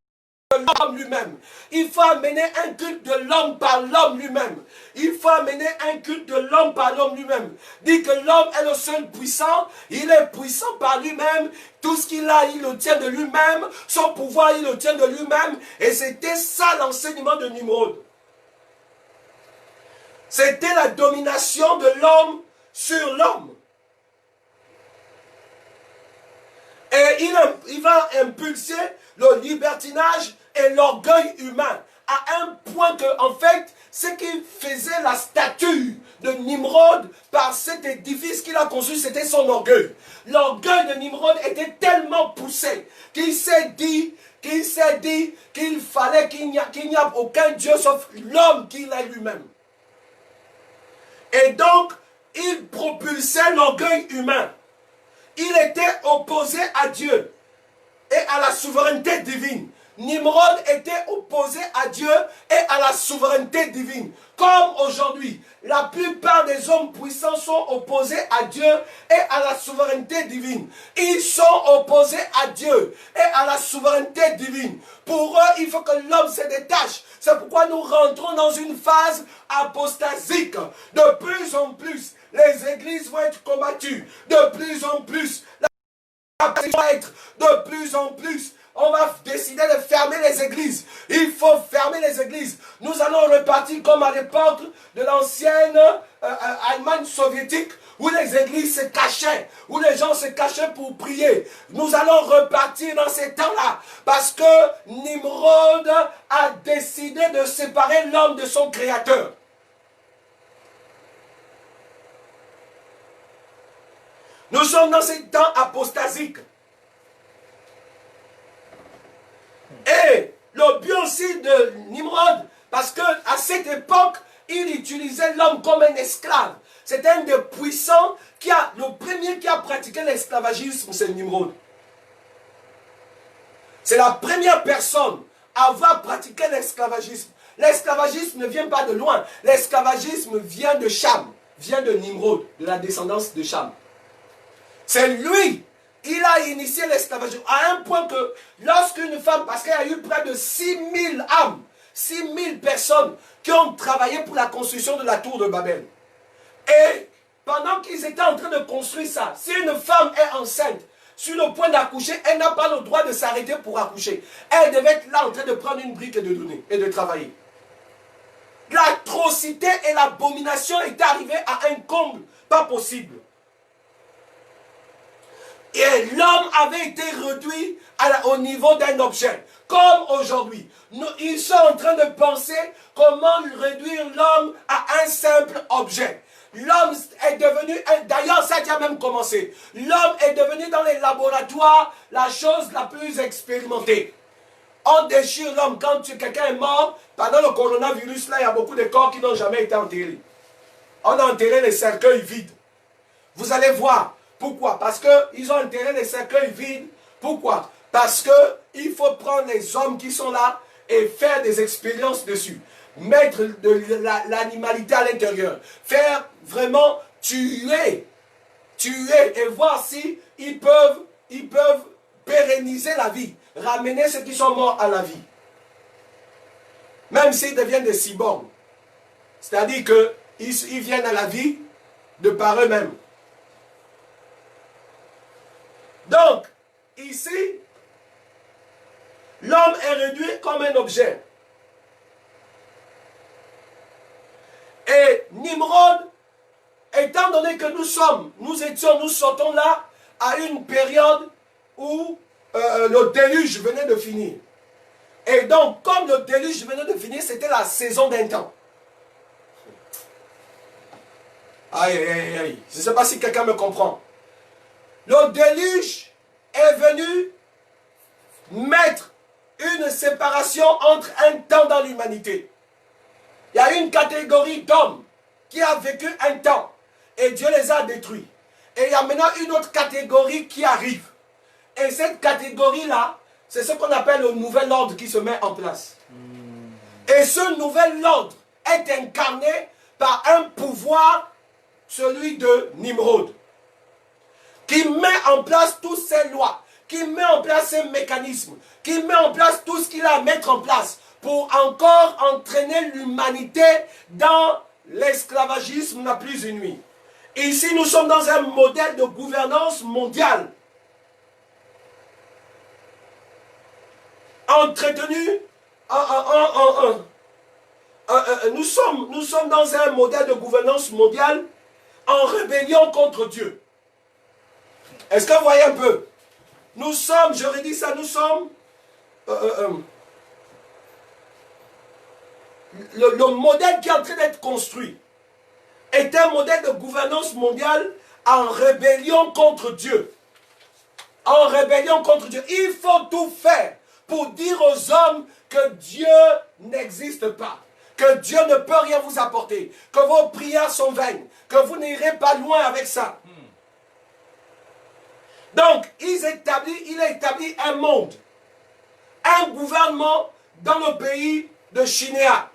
l'homme lui-même. Il faut amener un culte de l'homme par l'homme lui-même. Il faut amener un culte de l'homme par l'homme lui-même. Dit que l'homme est le seul puissant. Il est puissant par lui-même. Tout ce qu'il a, il le tient de lui-même. Son pouvoir, il le tient de lui-même. Et c'était ça l'enseignement de Nimrod. C'était la domination de l'homme sur l'homme. Et il va impulser le libertinage et l'orgueil humain à un point que, en fait, ce qui faisait la statue de Nimrod par cet édifice qu'il a conçu, c'était son orgueil. L'orgueil de Nimrod était tellement poussé qu'il s'est dit qu'il fallait qu'il n'y a aucun Dieu sauf l'homme qu'il est lui-même. Et donc, il propulsait l'orgueil humain. Il était opposé à Dieu et à la souveraineté divine. Nimrod était opposé à Dieu et à la souveraineté divine. Comme aujourd'hui, la plupart des hommes puissants sont opposés à Dieu et à la souveraineté divine. Ils sont opposés à Dieu et à la souveraineté divine. Pour eux, il faut que l'homme se détache. C'est pourquoi nous rentrons dans une phase apostasique. De plus en plus, les églises vont être combattues. De plus en plus, va être de plus en plus. On va décider de fermer les églises. Il faut fermer les églises. Nous allons repartir comme à l'époque de l'ancienne Allemagne soviétique, où les églises se cachaient, où les gens se cachaient pour prier. Nous allons repartir dans ces temps-là, parce que Nimrod a décidé de séparer l'homme de son créateur. Nous sommes dans ces temps apostasiques. Et le but aussi de Nimrod, parce qu'à cette époque, il utilisait l'homme comme un esclave. C'est un des puissants le premier qui a pratiqué l'esclavagisme, c'est Nimrod. C'est la première personne à avoir pratiqué l'esclavagisme. L'esclavagisme ne vient pas de loin. L'esclavagisme vient de Cham, vient de Nimrod, de la descendance de Cham. C'est lui. Il a initié l'esclavagisme à un point que lorsqu'une femme, parce qu'il y a eu près de 6000 âmes, 6000 personnes qui ont travaillé pour la construction de la tour de Babel. Et pendant qu'ils étaient en train de construire ça, si une femme est enceinte, sur le point d'accoucher, elle n'a pas le droit de s'arrêter pour accoucher. Elle devait être là en train de prendre une brique et de donner et de travailler. L'atrocité et l'abomination étaient arrivées à un comble pas possible. Et l'homme avait été réduit au niveau d'un objet. Comme aujourd'hui, ils sont en train de penser comment réduire l'homme à un simple objet. L'homme est devenu, d'ailleurs ça a déjà même commencé, l'homme est devenu dans les laboratoires la chose la plus expérimentée. On déchire l'homme quand quelqu'un est mort. Pendant le coronavirus, là, il y a beaucoup de corps qui n'ont jamais été enterrés. On a enterré les cercueils vides. Vous allez voir. Pourquoi? Parce qu'ils ont enterré les cercueils vides. Pourquoi? Parce qu'il faut prendre les hommes qui sont là et faire des expériences dessus. Mettre de l'animalité à l'intérieur. Faire vraiment tuer et voir si ils peuvent pérenniser la vie. Ramener ceux qui sont morts à la vie. Même s'ils deviennent des cyborgs. C'est-à-dire qu'ils viennent à la vie de par eux-mêmes. Donc, ici, l'homme est réduit comme un objet. Et Nimrod, étant donné que nous sortons là à une période où le déluge venait de finir. Et donc, comme le déluge venait de finir, c'était la saison d'un temps. Aïe, aïe, aïe. Je ne sais pas si quelqu'un me comprend. Le déluge est venu mettre une séparation entre un temps dans l'humanité. Il y a une catégorie d'hommes qui a vécu un temps et Dieu les a détruits. Et il y a maintenant une autre catégorie qui arrive. Et cette catégorie-là, c'est ce qu'on appelle le nouvel ordre qui se met en place. Et ce nouvel ordre est incarné par un pouvoir, celui de Nimrod, qui met en place toutes ces lois, qui met en place ces mécanismes, qui met en place tout ce qu'il a à mettre en place pour encore entraîner l'humanité dans l'esclavagisme n'a plus une nuit. Ici, nous sommes dans un modèle de gouvernance mondiale. Entretenu, nous sommes dans un modèle de gouvernance mondiale en rébellion contre Dieu. Est-ce que vous voyez un peu? Nous sommes, je redis ça, nous sommes... le modèle qui est en train d'être construit est un modèle de gouvernance mondiale en rébellion contre Dieu. En rébellion contre Dieu. Il faut tout faire pour dire aux hommes que Dieu n'existe pas, que Dieu ne peut rien vous apporter, que vos prières sont vaines, que vous n'irez pas loin avec ça. Donc, il a établi un monde, un gouvernement dans le pays de Shinéa,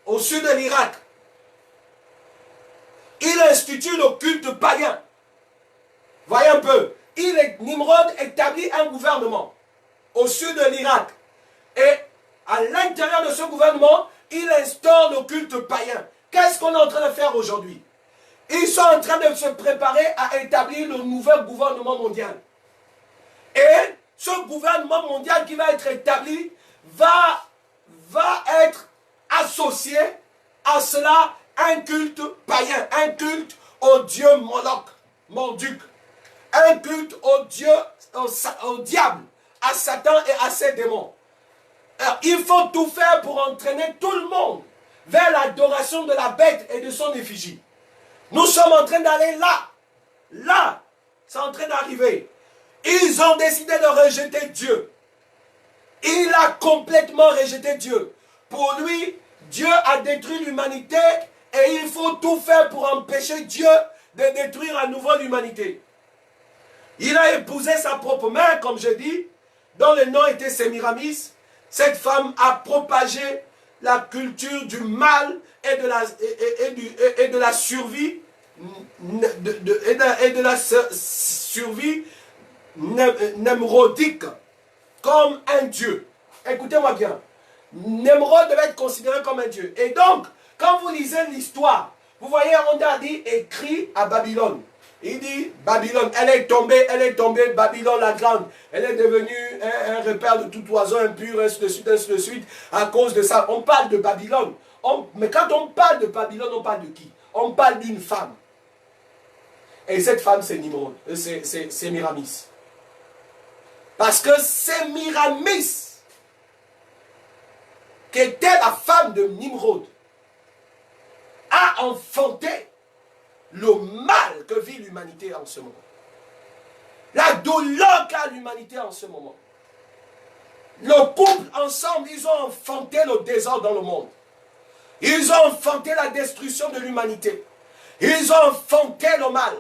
au sud de l'Irak. Il institue le culte païen. Voyez un peu, Nimrod établit un gouvernement au sud de l'Irak. Et à l'intérieur de ce gouvernement, il instaure le culte païen. Qu'est-ce qu'on est en train de faire aujourd'hui? Ils sont en train de se préparer à établir le nouvel gouvernement mondial. Et ce gouvernement mondial qui va être établi va être associé à cela un culte païen, un culte au dieu Moloch, Marduk, un culte au dieu, au diable, à Satan et à ses démons. Alors, il faut tout faire pour entraîner tout le monde vers l'adoration de la bête et de son effigie. Nous sommes en train d'aller là. Là, c'est en train d'arriver. Ils ont décidé de rejeter Dieu. Il a complètement rejeté Dieu. Pour lui, Dieu a détruit l'humanité et il faut tout faire pour empêcher Dieu de détruire à nouveau l'humanité. Il a épousé sa propre mère, comme je dis, dont le nom était Sémiramis. Cette femme a propagé la culture du mal et de la survie survie némrodique comme un dieu. Écoutez-moi bien. Nimrod devait être considéré comme un dieu. Et donc, quand vous lisez l'histoire, Vous voyez, on a dit écrit à Babylone. Il dit Babylone, elle est tombée, Babylone la grande. Elle est devenue un repère de tout oiseau impur, ainsi de suite, à cause de ça. On parle de Babylone. Mais quand on parle de Babylone, on parle de qui? On parle d'une femme. Et cette femme, c'est Nimrod, c'est Miramis. Parce que c'est Miramis qui était la femme de Nimrod, a enfanté le mal que vit l'humanité en ce moment. La douleur qu'a l'humanité en ce moment. Le couple ensemble, ils ont enfanté le désordre dans le monde. Ils ont enfanté la destruction de l'humanité. Ils ont enfanté le mal.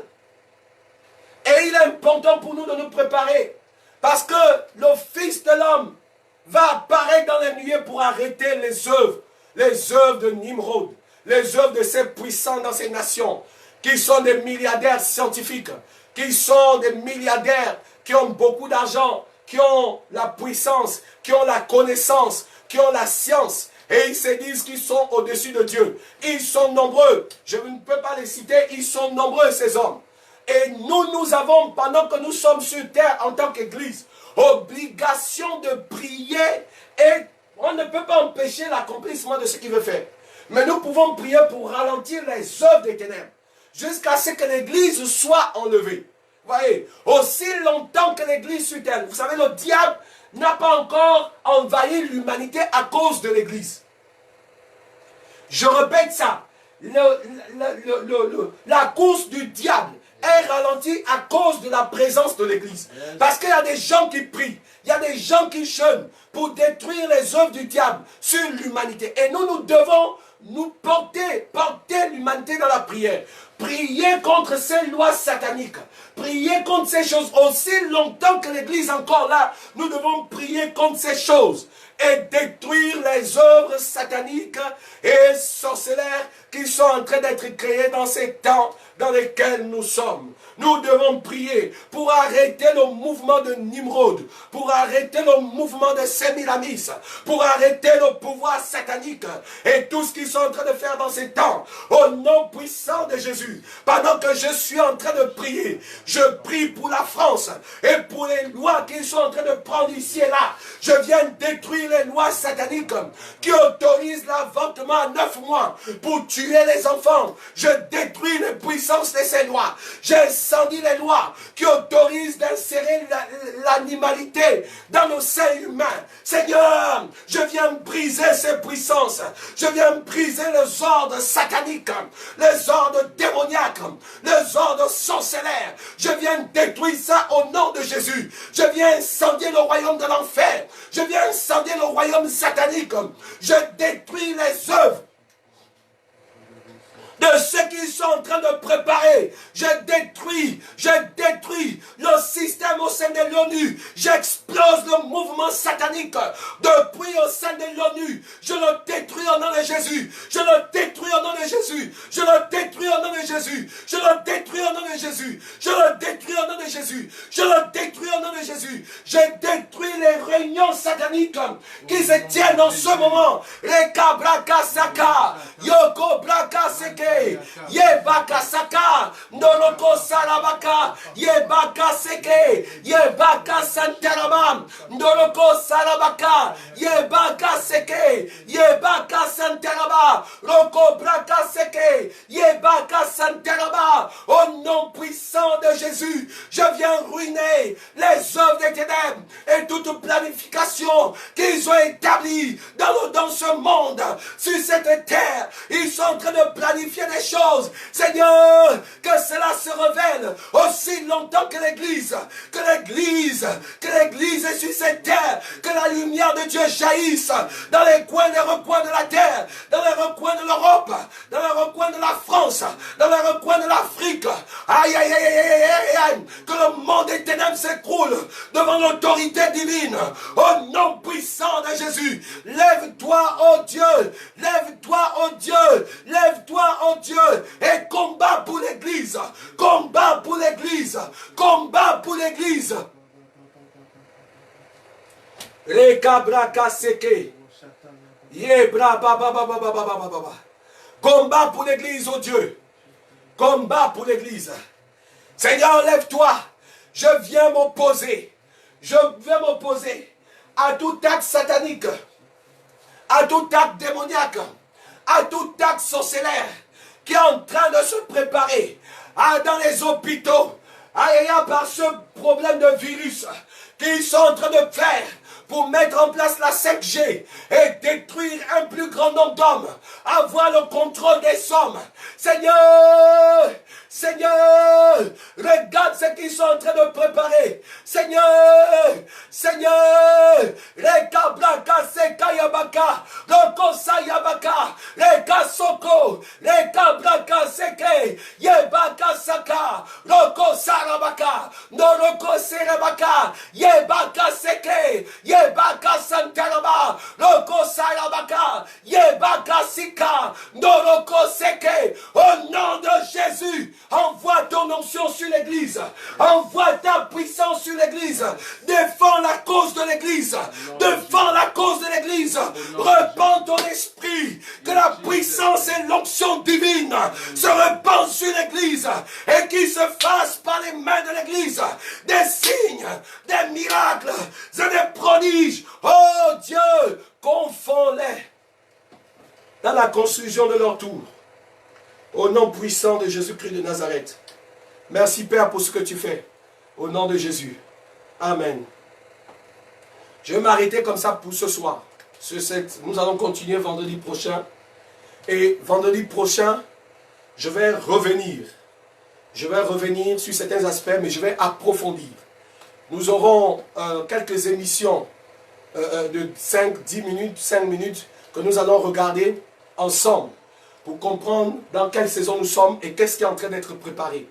Et il est important pour nous de nous préparer. Parce que le Fils de l'homme va apparaître dans les nuées pour arrêter les œuvres de Nimrod, les œuvres de ces puissants dans ces nations, qui sont des milliardaires scientifiques, qui sont des milliardaires qui ont beaucoup d'argent, qui ont la puissance, qui ont la connaissance, qui ont la science. Et ils se disent qu'ils sont au-dessus de Dieu. Ils sont nombreux. Je ne peux pas les citer. Ils sont nombreux, ces hommes. Et nous avons, pendant que nous sommes sur terre en tant qu'Église, obligation de prier. Et on ne peut pas empêcher l'accomplissement de ce qu'il veut faire. Mais nous pouvons prier pour ralentir les œuvres des ténèbres, jusqu'à ce que l'Église soit enlevée. Vous voyez, aussi longtemps que l'Église sur terre, vous savez, le diable n'a pas encore envahi l'humanité à cause de l'Église. Je répète ça. La course du diable est ralentie à cause de la présence de l'Église. Parce qu'il y a des gens qui prient, il y a des gens qui jeûnent pour détruire les œuvres du diable sur l'humanité. Et nous devons nous porter l'humanité dans la prière. Prier contre ces lois sataniques. Prier contre ces choses. Aussi longtemps que l'Église est encore là, nous devons prier contre ces choses. Et détruire les œuvres sataniques et sorcellaires qui sont en train d'être créées dans ces temps dans lesquels nous sommes. Nous devons prier pour arrêter le mouvement de Nimrod, pour arrêter le mouvement de Sémiramis, pour arrêter le pouvoir satanique et tout ce qu'ils sont en train de faire dans ces temps. Au nom puissant de Jésus, pendant que je suis en train de prier, je prie pour la France et pour les lois qu'ils sont en train de prendre ici et là. Je viens détruire les lois sataniques qui autorisent l'avortement à 9 mois pour tuer les enfants. Je détruis les puissances de ces lois. J'incendie les lois qui autorisent d'insérer l'animalité dans nos seins humains. Seigneur, je viens briser ces puissances. Je viens briser les ordres sataniques, les ordres démoniaques, les ordres sorcellaires. Je viens détruire ça au nom de Jésus. Je viens incendier le royaume de l'enfer. Je viens incendier le royaume satanique. Je détruis les œuvres de ceux qui sont en train de préparer. Je détruis le système au sein de l'ONU. J'explose le mouvement satanique depuis au sein de l'ONU. Je le détruis au nom de Jésus. Je le détruis au nom de Jésus. Je le détruis au nom de Jésus. Je le détruis au nom de Jésus. Je le détruis au nom de Jésus. Je le détruis au nom de Jésus. Je détruis les réunions sataniques qui se tiennent en ce moment. Reka braka saka, yoko braka seke. Yebaka saka, noloko salabaka, yebaka seke, yebaka santarabam, noloko salabaka, yebaka seke, yebaka santaraba, loko braka seke, yebaka santaraba. Au nom puissant de Jésus, je viens ruiner les œuvres des ténèbres et toute planification qu'ils ont établie dans ce monde, sur cette terre. Ils sont en train de planifier des choses. Seigneur, que cela se révèle aussi longtemps que l'Église est sur cette terre, que la lumière de Dieu jaillisse dans les coins et les recoins de la terre, dans les recoins de l'Europe, dans les recoins de la France, dans les recoins de l'Afrique. Aïe, aïe, aïe, aïe, aïe, aïe, que le monde des ténèbres s'écroule devant l'autorité divine. Au nom puissant de Jésus, lève-toi, oh Dieu, lève-toi, oh Dieu, lève-toi, oh Dieu, et combat pour l'Église, combat pour l'Église, combat pour l'Église. Reka braka seke, ye bra ba ba ba ba ba ba ba ba ba. Combat pour l'église, oh Dieu. Combat pour l'église. Seigneur, lève-toi. Je viens m'opposer. Je viens m'opposer à tout acte satanique, à tout acte démoniaque, à tout acte sorcellaire qui est en train de se préparer dans les hôpitaux, par ce problème de virus qu'ils sont en train de faire pour mettre en place la 5G et détruire un plus grand nombre d'hommes, avoir le contrôle des sommes. Seigneur, Seigneur, regarde ce qu'ils sont en train de préparer. Seigneur, Seigneur, Reka Blaka Seka Yabaka, Roko Sayabaka, Reka Soko, Reka Blaka Seke, Yebaka Saka, Roko Sarabaka, Noroko Serabaka, Yebaka Seke, Yebaka Santaraba, Roko Sarabaka, Yebaka Sika, Noroko Seke, au nom de Jésus. Envoie ton onction sur l'église. Envoie ta puissance sur l'église. Défends la cause de l'église. Défends la cause de l'église. Répands ton esprit. Que la puissance et l'onction divine se répandent sur l'église. Et qu'il se fasse par les mains de l'église des signes, des miracles et des prodiges. Oh Dieu, confonds-les dans la construction de leur tour. Au nom puissant de Jésus-Christ de Nazareth. Merci Père pour ce que tu fais. Au nom de Jésus. Amen. Je vais m'arrêter comme ça pour ce soir. Nous allons continuer vendredi prochain. Et vendredi prochain, je vais revenir. Je vais revenir sur certains aspects, mais je vais approfondir. Nous aurons quelques émissions de 5 minutes que nous allons regarder ensemble, pour comprendre dans quelle saison nous sommes et qu'est-ce qui est en train d'être préparé.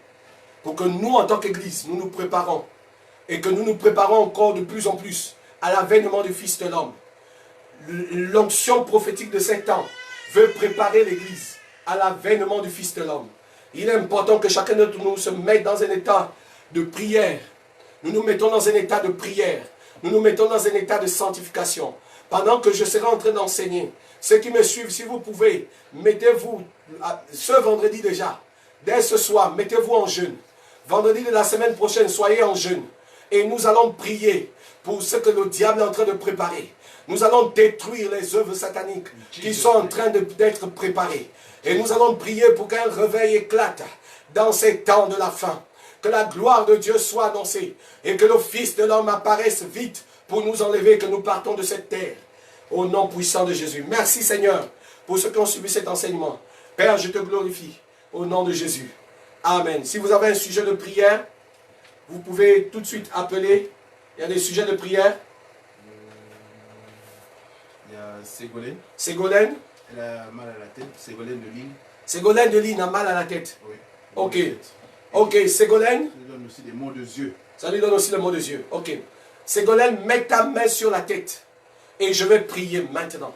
Pour que nous, en tant qu'Église, nous nous préparons. Et que nous nous préparons encore de plus en plus à l'avènement du Fils de l'homme. L'onction prophétique de ces temps veut préparer l'Église à l'avènement du Fils de l'homme. Il est important que chacun d'entre nous se mette dans un état de prière. Nous nous mettons dans un état de prière. Nous nous mettons dans un état de sanctification. Pendant que je serai en train d'enseigner, ceux qui me suivent, si vous pouvez, mettez-vous, ce vendredi déjà, dès ce soir, mettez-vous en jeûne. Vendredi de la semaine prochaine, soyez en jeûne. Et nous allons prier pour ce que le diable est en train de préparer. Nous allons détruire les œuvres sataniques qui sont en train d'être préparées. Et nous allons prier pour qu'un réveil éclate dans ces temps de la fin. Que la gloire de Dieu soit annoncée et que le Fils de l'homme apparaisse vite pour nous enlever, que nous partons de cette terre. Au nom puissant de Jésus. Merci Seigneur pour ceux qui ont suivi cet enseignement. Père, je te glorifie au nom de Jésus. Amen. Si vous avez un sujet de prière, vous pouvez tout de suite appeler. Il y a des sujets de prière. Il y a Ségolène. Ségolène. Elle a mal à la tête. Ségolène de Ligne. Ségolène de Ligne a mal à la tête. Oui. Ok. Ok, Ségolène. Ça lui donne aussi des mots de yeux. Ça lui donne aussi le mot de yeux. Ok. Ségolène, mets ta main sur la tête. Et je vais prier maintenant.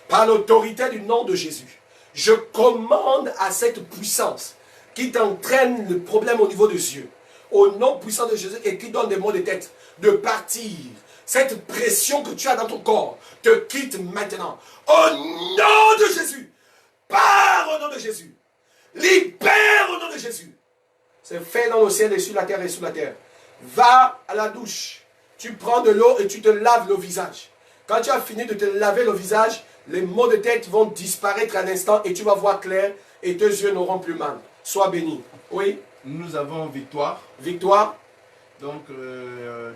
Par l'autorité du nom de Jésus, je commande à cette puissance qui t'entraîne le problème au niveau des yeux, au nom puissant de Jésus, et qui donne des maux de tête, de partir. Cette pression que tu as dans ton corps te quitte maintenant. Au nom de Jésus. Pars au nom de Jésus. Libère au nom de Jésus. C'est fait dans le ciel et sur la terre et sous la terre. Va à la douche. Tu prends de l'eau et tu te laves le visage. Quand tu as fini de te laver le visage, les maux de tête vont disparaître à l'instant et tu vas voir clair et tes yeux n'auront plus mal. Sois béni. Oui. Nous avons Victoire. Victoire. Donc,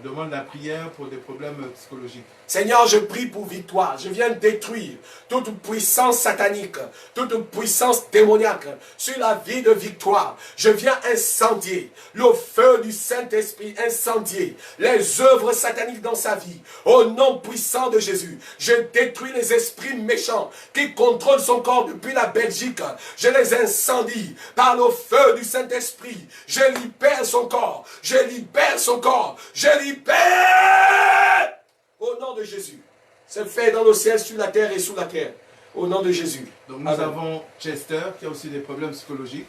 demande la prière pour des problèmes psychologiques. Seigneur, je prie pour Victoire. Je viens détruire toute puissance satanique, toute puissance démoniaque sur la vie de Victoire. Je viens incendier le feu du Saint-Esprit, incendier les œuvres sataniques dans sa vie. Au nom puissant de Jésus, je détruis les esprits méchants qui contrôlent son corps depuis la Belgique. Je les incendie par le feu du Saint-Esprit. Je libère son corps. Je libère son corps. Je libère au nom de Jésus. C'est fait dans le ciel, sur la terre et sous la terre. Au nom de Jésus. Donc nous avons Chester qui a aussi des problèmes psychologiques.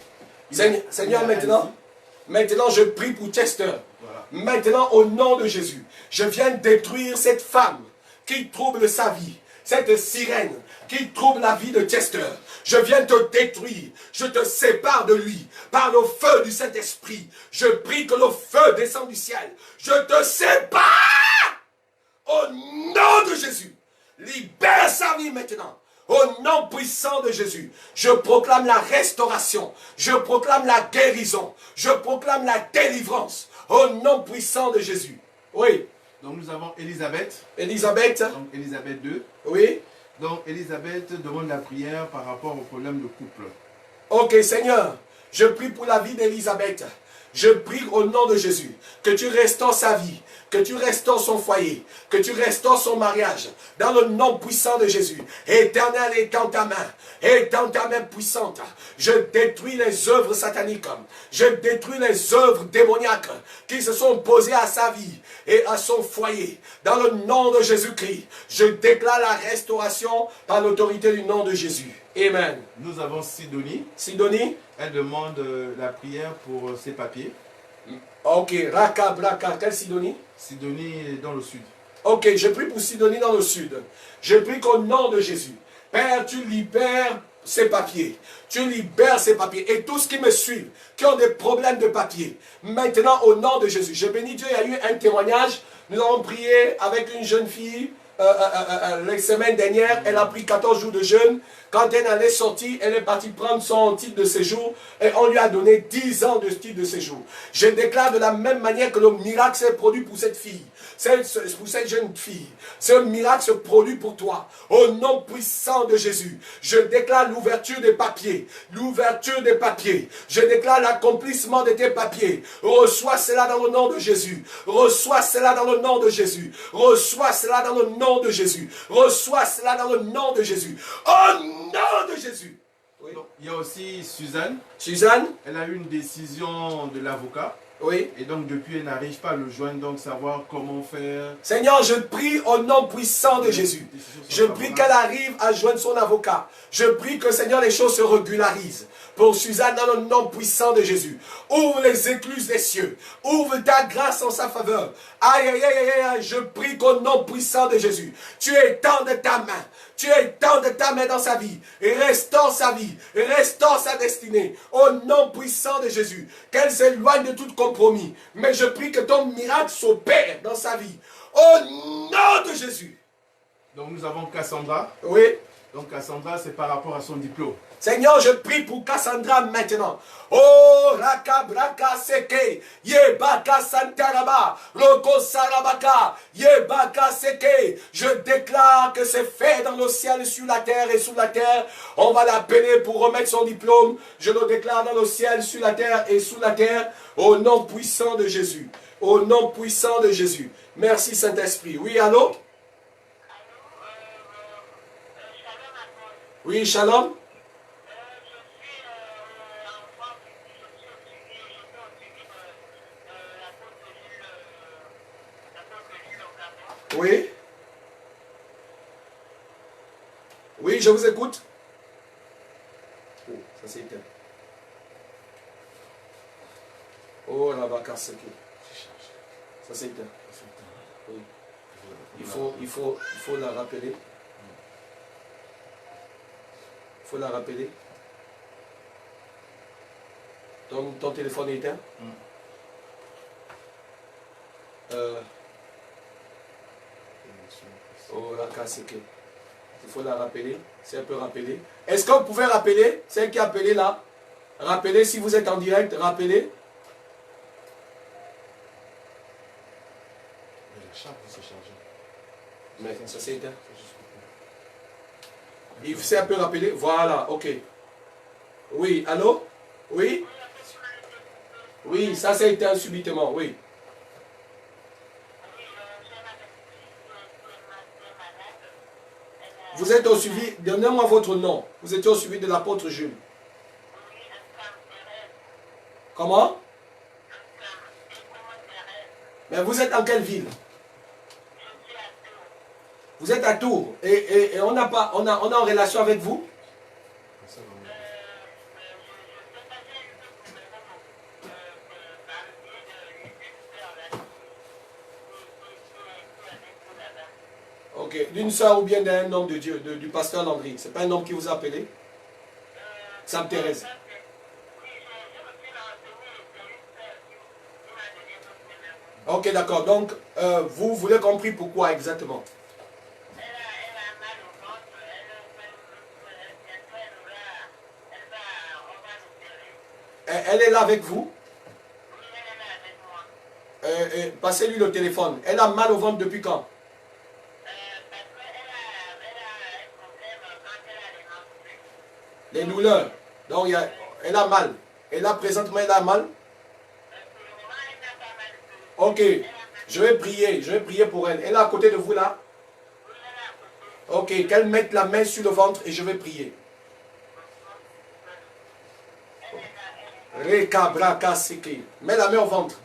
Seigneur, maintenant je prie pour Chester. Voilà. Maintenant au nom de Jésus, je viens détruire cette femme qui trouble sa vie. Cette sirène qui trouble la vie de Chester, je viens te détruire. Je te sépare de lui par le feu du Saint-Esprit. Je prie que le feu descende du ciel. Je te sépare au nom de Jésus. Libère sa vie maintenant. Au nom puissant de Jésus, je proclame la restauration. Je proclame la guérison. Je proclame la délivrance. Au nom puissant de Jésus. Oui. Donc nous avons Elisabeth. Elisabeth. Donc Elisabeth 2. Oui. Donc Elisabeth demande la prière par rapport au problème de couple. Ok Seigneur, je prie pour la vie d'Elisabeth. Je prie au nom de Jésus que tu restaures sa vie, que tu restaures son foyer, que tu restaures son mariage, dans le nom puissant de Jésus. Éternel est dans ta main puissante. Je détruis les œuvres sataniques, je détruis les œuvres démoniaques qui se sont posées à sa vie et à son foyer. Dans le nom de Jésus-Christ, je déclare la restauration par l'autorité du nom de Jésus. Amen. Nous avons Sidonie. Sidonie. Elle demande la prière pour ses papiers. Ok, Raka, Braka, quelle Sidonie? Sidonie est dans le sud. Ok, je prie pour Sidonie dans le sud. Je prie qu'au nom de Jésus, Père, tu libères ces papiers. Tu libères ces papiers. Et tous qui me suivent, qui ont des problèmes de papiers, maintenant au nom de Jésus, je bénis Dieu, il y a eu un témoignage. Nous avons prié avec une jeune fille la semaine dernière. Elle a pris 14 jours de jeûne. Quand elle en est sortie, elle est partie prendre son titre de séjour et on lui a donné 10 ans de titre de séjour. Je déclare de la même manière que le miracle s'est produit pour cette fille, pour cette jeune fille. Ce miracle se produit pour toi. Au nom puissant de Jésus, je déclare l'ouverture des papiers. L'ouverture des papiers. Je déclare l'accomplissement de tes papiers. Reçois cela dans le nom de Jésus. Reçois cela dans le nom de Jésus. Reçois cela dans le nom de Jésus. Reçois cela dans le nom de Jésus. Au nom de Jésus. Oui. Donc, il y a aussi Suzanne. Suzanne. Elle a eu une décision de l'avocat. Oui. Et donc depuis, elle n'arrive pas à le joindre, donc savoir comment faire. Seigneur, je prie au nom puissant de Jésus. Je prie qu'elle arrive à joindre son avocat. Je prie que, Seigneur, les choses se régularisent. Pour Suzanne, dans le nom puissant de Jésus. Ouvre les écluses des cieux. Ouvre ta grâce en sa faveur. Aïe, aïe, aïe, aïe, aïe. Je prie qu'au nom puissant de Jésus, tu étends de ta main. Tu étends de ta main dans sa vie. Et restaure sa vie. Et restaure sa destinée. Au nom puissant de Jésus. Qu'elle s'éloigne de tout compromis. Mais je prie que ton miracle s'opère dans sa vie. Au nom de Jésus. Donc nous avons Cassandra. Oui. Donc Cassandra, c'est par rapport à son diplôme. Seigneur, je prie pour Cassandra maintenant. Oh, Raka Braka Seke, Yebaka Santaraba, Roko Sarabaka, Yebaka Seke. Je déclare que c'est fait dans le ciel, sur la terre et sous la terre. On va l'appeler pour remettre son diplôme. Je le déclare dans le ciel, sur la terre et sous la terre, au nom puissant de Jésus. Au nom puissant de Jésus. Merci Saint-Esprit. Oui, allô? Oui, shalom. Oui. Oui, je vous écoute. Oh, ça c'est éteint. Oh, la vaca c'est ça c'est éteint. Oui. Il faut la rappeler. Il faut la rappeler. Ton téléphone est éteint. Oh, la casse, ok. Il faut la rappeler. Si elle peut rappeler. Est-ce que vous pouvez rappeler? Celle qui a appelé là. Rappelez si vous êtes en direct. Rappelez. Mais ça c'est éteint. Si elle peut rappeler. Voilà, ok. Oui, allô? Oui? Oui, ça c'est éteint subitement, oui. Vous êtes au suivi, donnez-moi votre nom. Vous étiez au suivi de l'apôtre Jules. Comment? Mais vous êtes en quelle ville? Vous êtes à Tours. Et on n'a pas, on est en relation avec vous? Ok. Ok, d'une soeur ou bien d'un homme de Dieu, du pasteur Landry. Ce n'est pas un homme qui vous a appelé? Sainte Thérèse. Ok, d'accord. Donc, vous voulez comprendre pourquoi exactement? Elle est là avec vous? Passez-lui le téléphone. Elle a mal au ventre depuis quand? Les douleurs. Donc, elle a mal. Et là, présentement, elle a mal? Ok. Je vais prier pour elle. Elle est à côté de vous là? Ok. Qu'elle mette la main sur le ventre et je vais prier. Mets la main au ventre.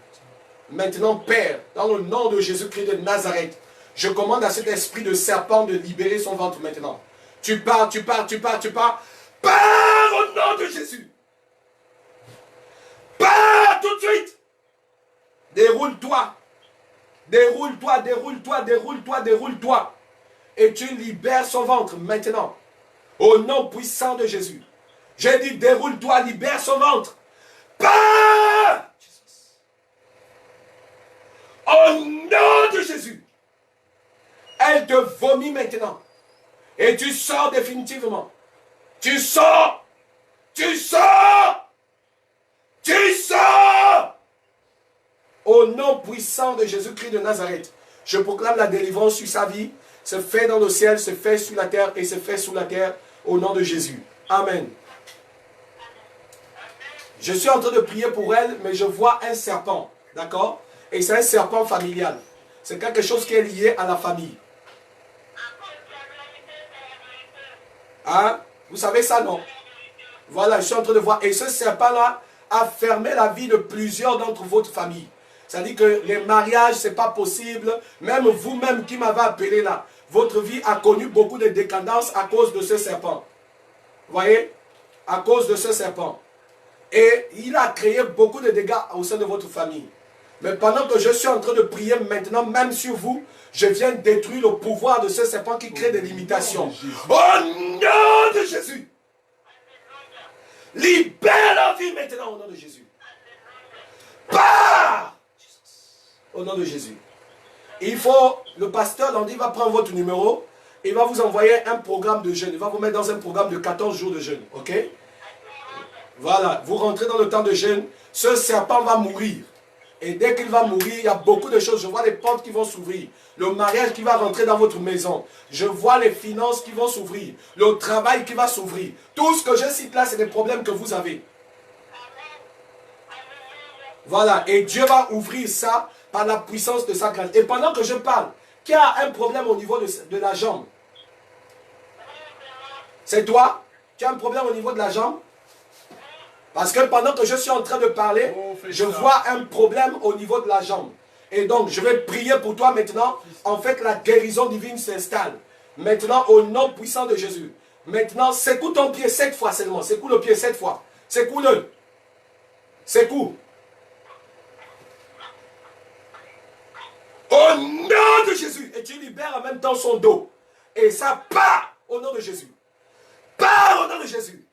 Maintenant, Père, dans le nom de Jésus-Christ de Nazareth, je commande à cet esprit de serpent de libérer son ventre maintenant. Tu pars, tu pars, tu pars, tu pars. Pars au nom de Jésus. Pars tout de suite. Déroule-toi. Déroule-toi, déroule-toi, déroule-toi, déroule-toi. Et tu libères son ventre maintenant. Au nom puissant de Jésus. J'ai dit déroule-toi, libère son ventre. Pars. Au nom de Jésus. Elle te vomit maintenant. Et tu sors définitivement. Tu sors. Tu sors. Tu sors. Au nom puissant de Jésus-Christ de Nazareth, je proclame la délivrance sur sa vie. Se fait dans le ciel, se fait sur la terre et se fait sous la terre au nom de Jésus. Amen. Je suis en train de prier pour elle, mais je vois un serpent. D'accord? Et c'est un serpent familial. C'est quelque chose qui est lié à la famille. Hein? Vous savez ça, non? Voilà, je suis en train de voir. Et ce serpent-là a fermé la vie de plusieurs d'entre votre famille. C'est-à-dire que les mariages, ce n'est pas possible. Même vous-même qui m'avez appelé là, votre vie a connu beaucoup de décadence à cause de ce serpent. Vous voyez? À cause de ce serpent. Et il a créé beaucoup de dégâts au sein de votre famille. Mais pendant que je suis en train de prier maintenant, même sur vous, je viens détruire le pouvoir de ce serpent qui crée des limitations. Au nom de Jésus. Libère la vie maintenant au nom de Jésus. Pars. Au nom de Jésus. Il faut, le pasteur Landy va prendre votre numéro, il va vous envoyer un programme de jeûne. Il va vous mettre dans un programme de 14 jours de jeûne. Ok? Voilà, vous rentrez dans le temps de jeûne, ce serpent va mourir. Et dès qu'il va mourir, il y a beaucoup de choses. Je vois les portes qui vont s'ouvrir. Le mariage qui va rentrer dans votre maison. Je vois les finances qui vont s'ouvrir. Le travail qui va s'ouvrir. Tout ce que je cite là, c'est des problèmes que vous avez. Voilà, et Dieu va ouvrir ça par la puissance de sa grâce. Et pendant que je parle, qui a un problème au niveau de la jambe? C'est toi? Tu as un problème au niveau de la jambe? Parce que pendant que je suis en train de parler, je vois un problème au niveau de la jambe. Et donc, je vais prier pour toi maintenant. En fait, la guérison divine s'installe. Maintenant, au nom puissant de Jésus. Maintenant, secoue ton pied 7 fois seulement. Secoue le pied 7 fois. Secoue-le. Secoue. Au nom de Jésus. Et tu libères en même temps son dos. Et ça part au nom de Jésus. Part au nom de Jésus.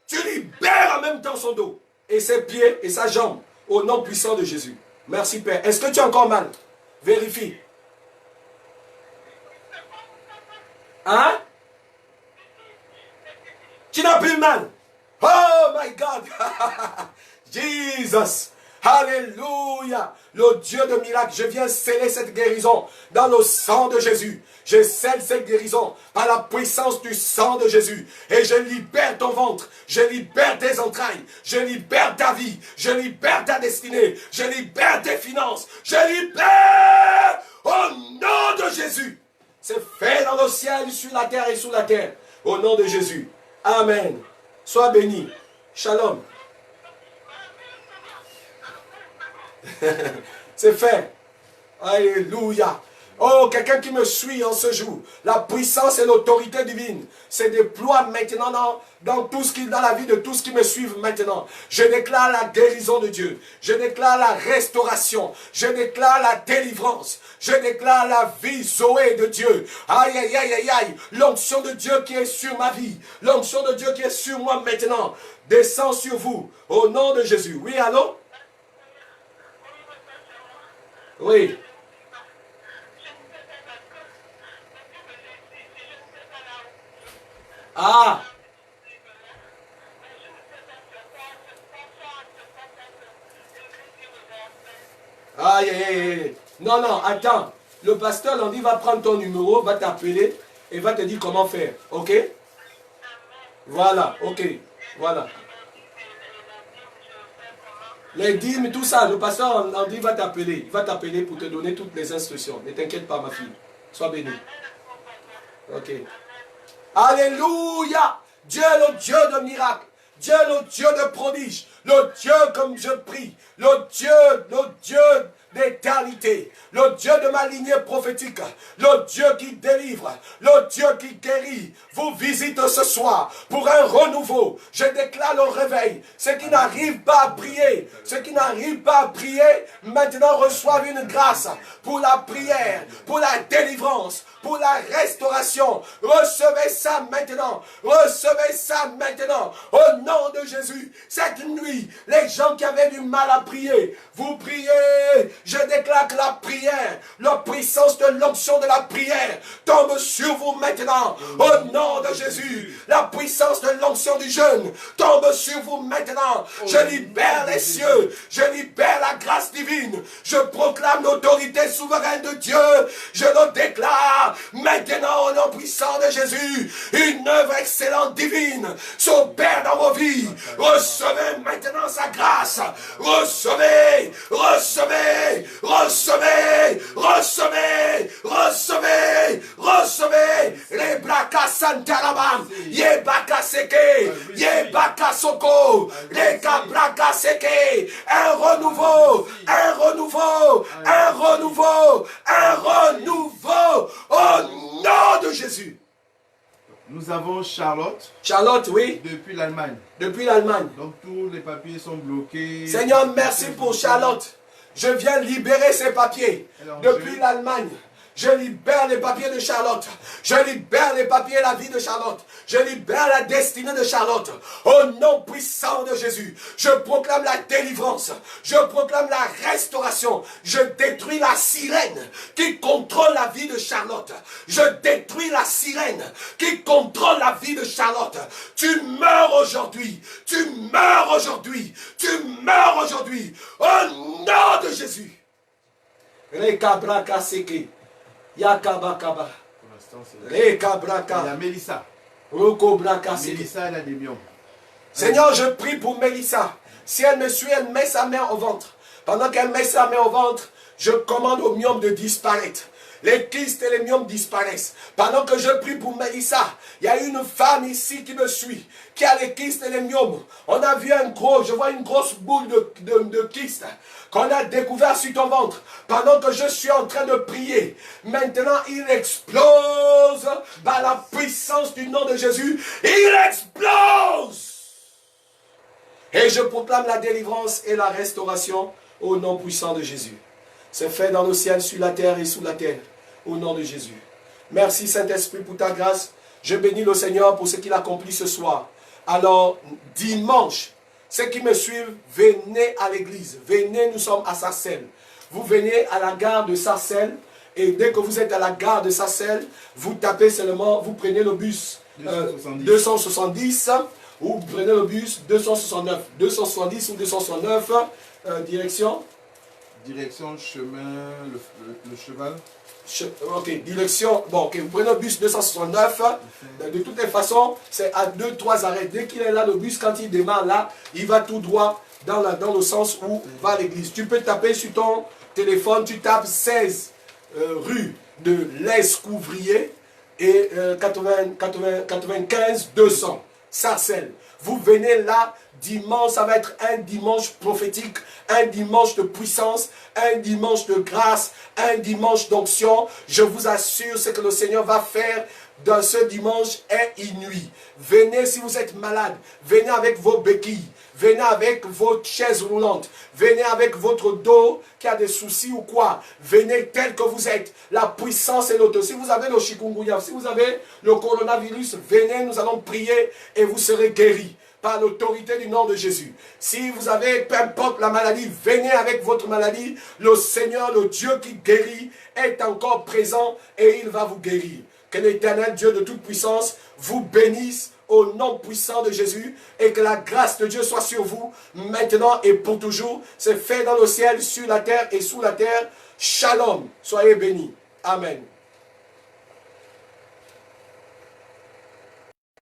Tu libères en même temps son dos. Et ses pieds et sa jambe. Au nom puissant de Jésus. Merci Père. Est-ce que tu as encore mal? Vérifie. Hein? Tu n'as plus mal. Oh my God. Jesus. Alléluia. Le Dieu de miracles, je viens sceller cette guérison dans le sang de Jésus. Je scelle cette guérison par la puissance du sang de Jésus. Et je libère ton ventre. Je libère tes entrailles. Je libère ta vie. Je libère ta destinée. Je libère tes finances. Je libère au nom de Jésus. C'est fait dans le ciel, sur la terre et sous la terre. Au nom de Jésus. Amen. Sois béni. Shalom. C'est fait. Alléluia. Oh, quelqu'un qui me suit en ce jour. La puissance et l'autorité divine se déploient maintenant dans tout ce qui, dans la vie de tous qui me suivent maintenant. Je déclare la guérison de Dieu. Je déclare la restauration. Je déclare la délivrance. Je déclare la vie Zoé de Dieu. Aïe, aïe, aïe, aïe, aïe. L'onction de Dieu qui est sur ma vie. L'onction de Dieu qui est sur moi maintenant. Descend sur vous. Au nom de Jésus. Oui, allô? Oui. Ah! Aïe, aïe, aïe. Non, non, attends. Le pasteur Landy va prendre ton numéro, va t'appeler et va te dire comment faire. Ok? Voilà, ok. Voilà. Les dîmes, tout ça, le pasteur Landy va t'appeler. Il va t'appeler pour te donner toutes les instructions. Ne t'inquiète pas, ma fille. Sois bénie. Ok. Alléluia! Dieu est le Dieu de miracles. Dieu est le Dieu de prodiges. Le Dieu comme je prie. Le Dieu d'éternité. Le Dieu de ma lignée prophétique. Le Dieu qui délivre. Le Dieu qui guérit. Vous visite ce soir pour un renouveau. Je déclare le réveil. Ceux qui n'arrivent pas à prier. Ceux qui n'arrivent pas à prier. Maintenant reçoivent une grâce pour la prière. Pour la délivrance. Pour la restauration. Recevez ça maintenant. Recevez ça maintenant. Au nom de Jésus. Cette nuit, les gens qui avaient du mal à prier, vous priez. Je déclare que la prière, la puissance de l'onction de la prière tombe sur vous maintenant. Au nom de Jésus. La puissance de l'onction du jeûne tombe sur vous maintenant. Je libère les cieux. Je libère la grâce divine. Je proclame l'autorité souveraine de Dieu. Je le déclare maintenant au nom puissant de Jésus. Une œuvre excellente divine s'opère dans vos vies. Recevez maintenant sa grâce. Recevez, recevez, recevez, recevez, recevez, recevez. Les braka santarabam, ye baka seke, ye baka soko, les kabraka seke. Un renouveau, un renouveau, un renouveau, un renouveau. Au nom de Jésus. Nous avons Charlotte. Charlotte, oui. Depuis l'Allemagne. Depuis l'Allemagne. Donc tous les papiers sont bloqués. Seigneur, merci pour Charlotte. Je viens libérer ses papiers. Depuis l'Allemagne. Je libère les papiers de Charlotte. Je libère les papiers et la vie de Charlotte. Je libère la destinée de Charlotte. Au nom puissant de Jésus. Je proclame la délivrance. Je proclame la restauration. Je détruis la sirène qui contrôle la vie de Charlotte. Je détruis la sirène qui contrôle la vie de Charlotte. Tu meurs aujourd'hui. Tu meurs aujourd'hui. Tu meurs aujourd'hui. Au nom de Jésus. Rekabra seke. Yakabakaba. Pour l'instant, c'est Rekabraka. il y a Mélissa. Rokobraka seke. Mélissa, elle a des myomes. Seigneur, je prie pour Mélissa. Si elle me suit, elle met sa main au ventre. Pendant qu'elle met sa main au ventre, je commande aux myomes de disparaître. Les kystes et les myomes disparaissent. Pendant que je prie pour Mélissa, il y a une femme ici qui me suit, qui a les kystes et les myomes. On a vu je vois une grosse boule de kystes qu'on a découvert sur ton ventre. Pendant que je suis en train de prier, maintenant il explose par la puissance du nom de Jésus. Il explose! Et je proclame la délivrance et la restauration au nom puissant de Jésus. C'est fait dans le ciel, sur la terre et sous la terre, au nom de Jésus. Merci Saint-Esprit pour ta grâce. Je bénis le Seigneur pour ce qu'il accomplit ce soir. Alors, dimanche, ceux qui me suivent, venez à l'église. Venez, nous sommes à Sarcelles. Vous venez à la gare de Sarcelles. Et dès que vous êtes à la gare de Sarcelles, vous tapez seulement, vous prenez le bus 270 ou vous prenez le bus 269. 270 ou 269, direction chemin, le cheval. Ok, direction. Bon, ok, vous prenez le bus 269. De toutes les façons, c'est à 2-3 arrêts. Dès qu'il est là, le bus, quand il démarre là, il va tout droit dans le sens où va l'église. Tu peux taper sur ton téléphone, tu tapes 16 rue de l'Escouvrier et 95 200, Sarcelles. Vous venez là, dimanche, ça va être un dimanche prophétique, un dimanche de puissance, un dimanche de grâce, un dimanche d'onction. Je vous assure, ce que le Seigneur va faire dans ce dimanche est inouï. Venez si vous êtes malade, venez avec vos béquilles, venez avec vos chaises roulantes, venez avec votre dos qui a des soucis ou quoi. Venez tel que vous êtes. La puissance et l'autorité. Si vous avez le chikungunya, si vous avez le coronavirus, venez, nous allons prier et vous serez guéris par l'autorité du nom de Jésus. Si vous avez, peu importe la maladie, venez avec votre maladie. Le Seigneur, le Dieu qui guérit, est encore présent et il va vous guérir. Que l'Éternel Dieu de toute puissance vous bénisse au nom puissant de Jésus et que la grâce de Dieu soit sur vous maintenant et pour toujours. C'est fait dans le ciel, sur la terre et sous la terre. Shalom. Soyez bénis. Amen.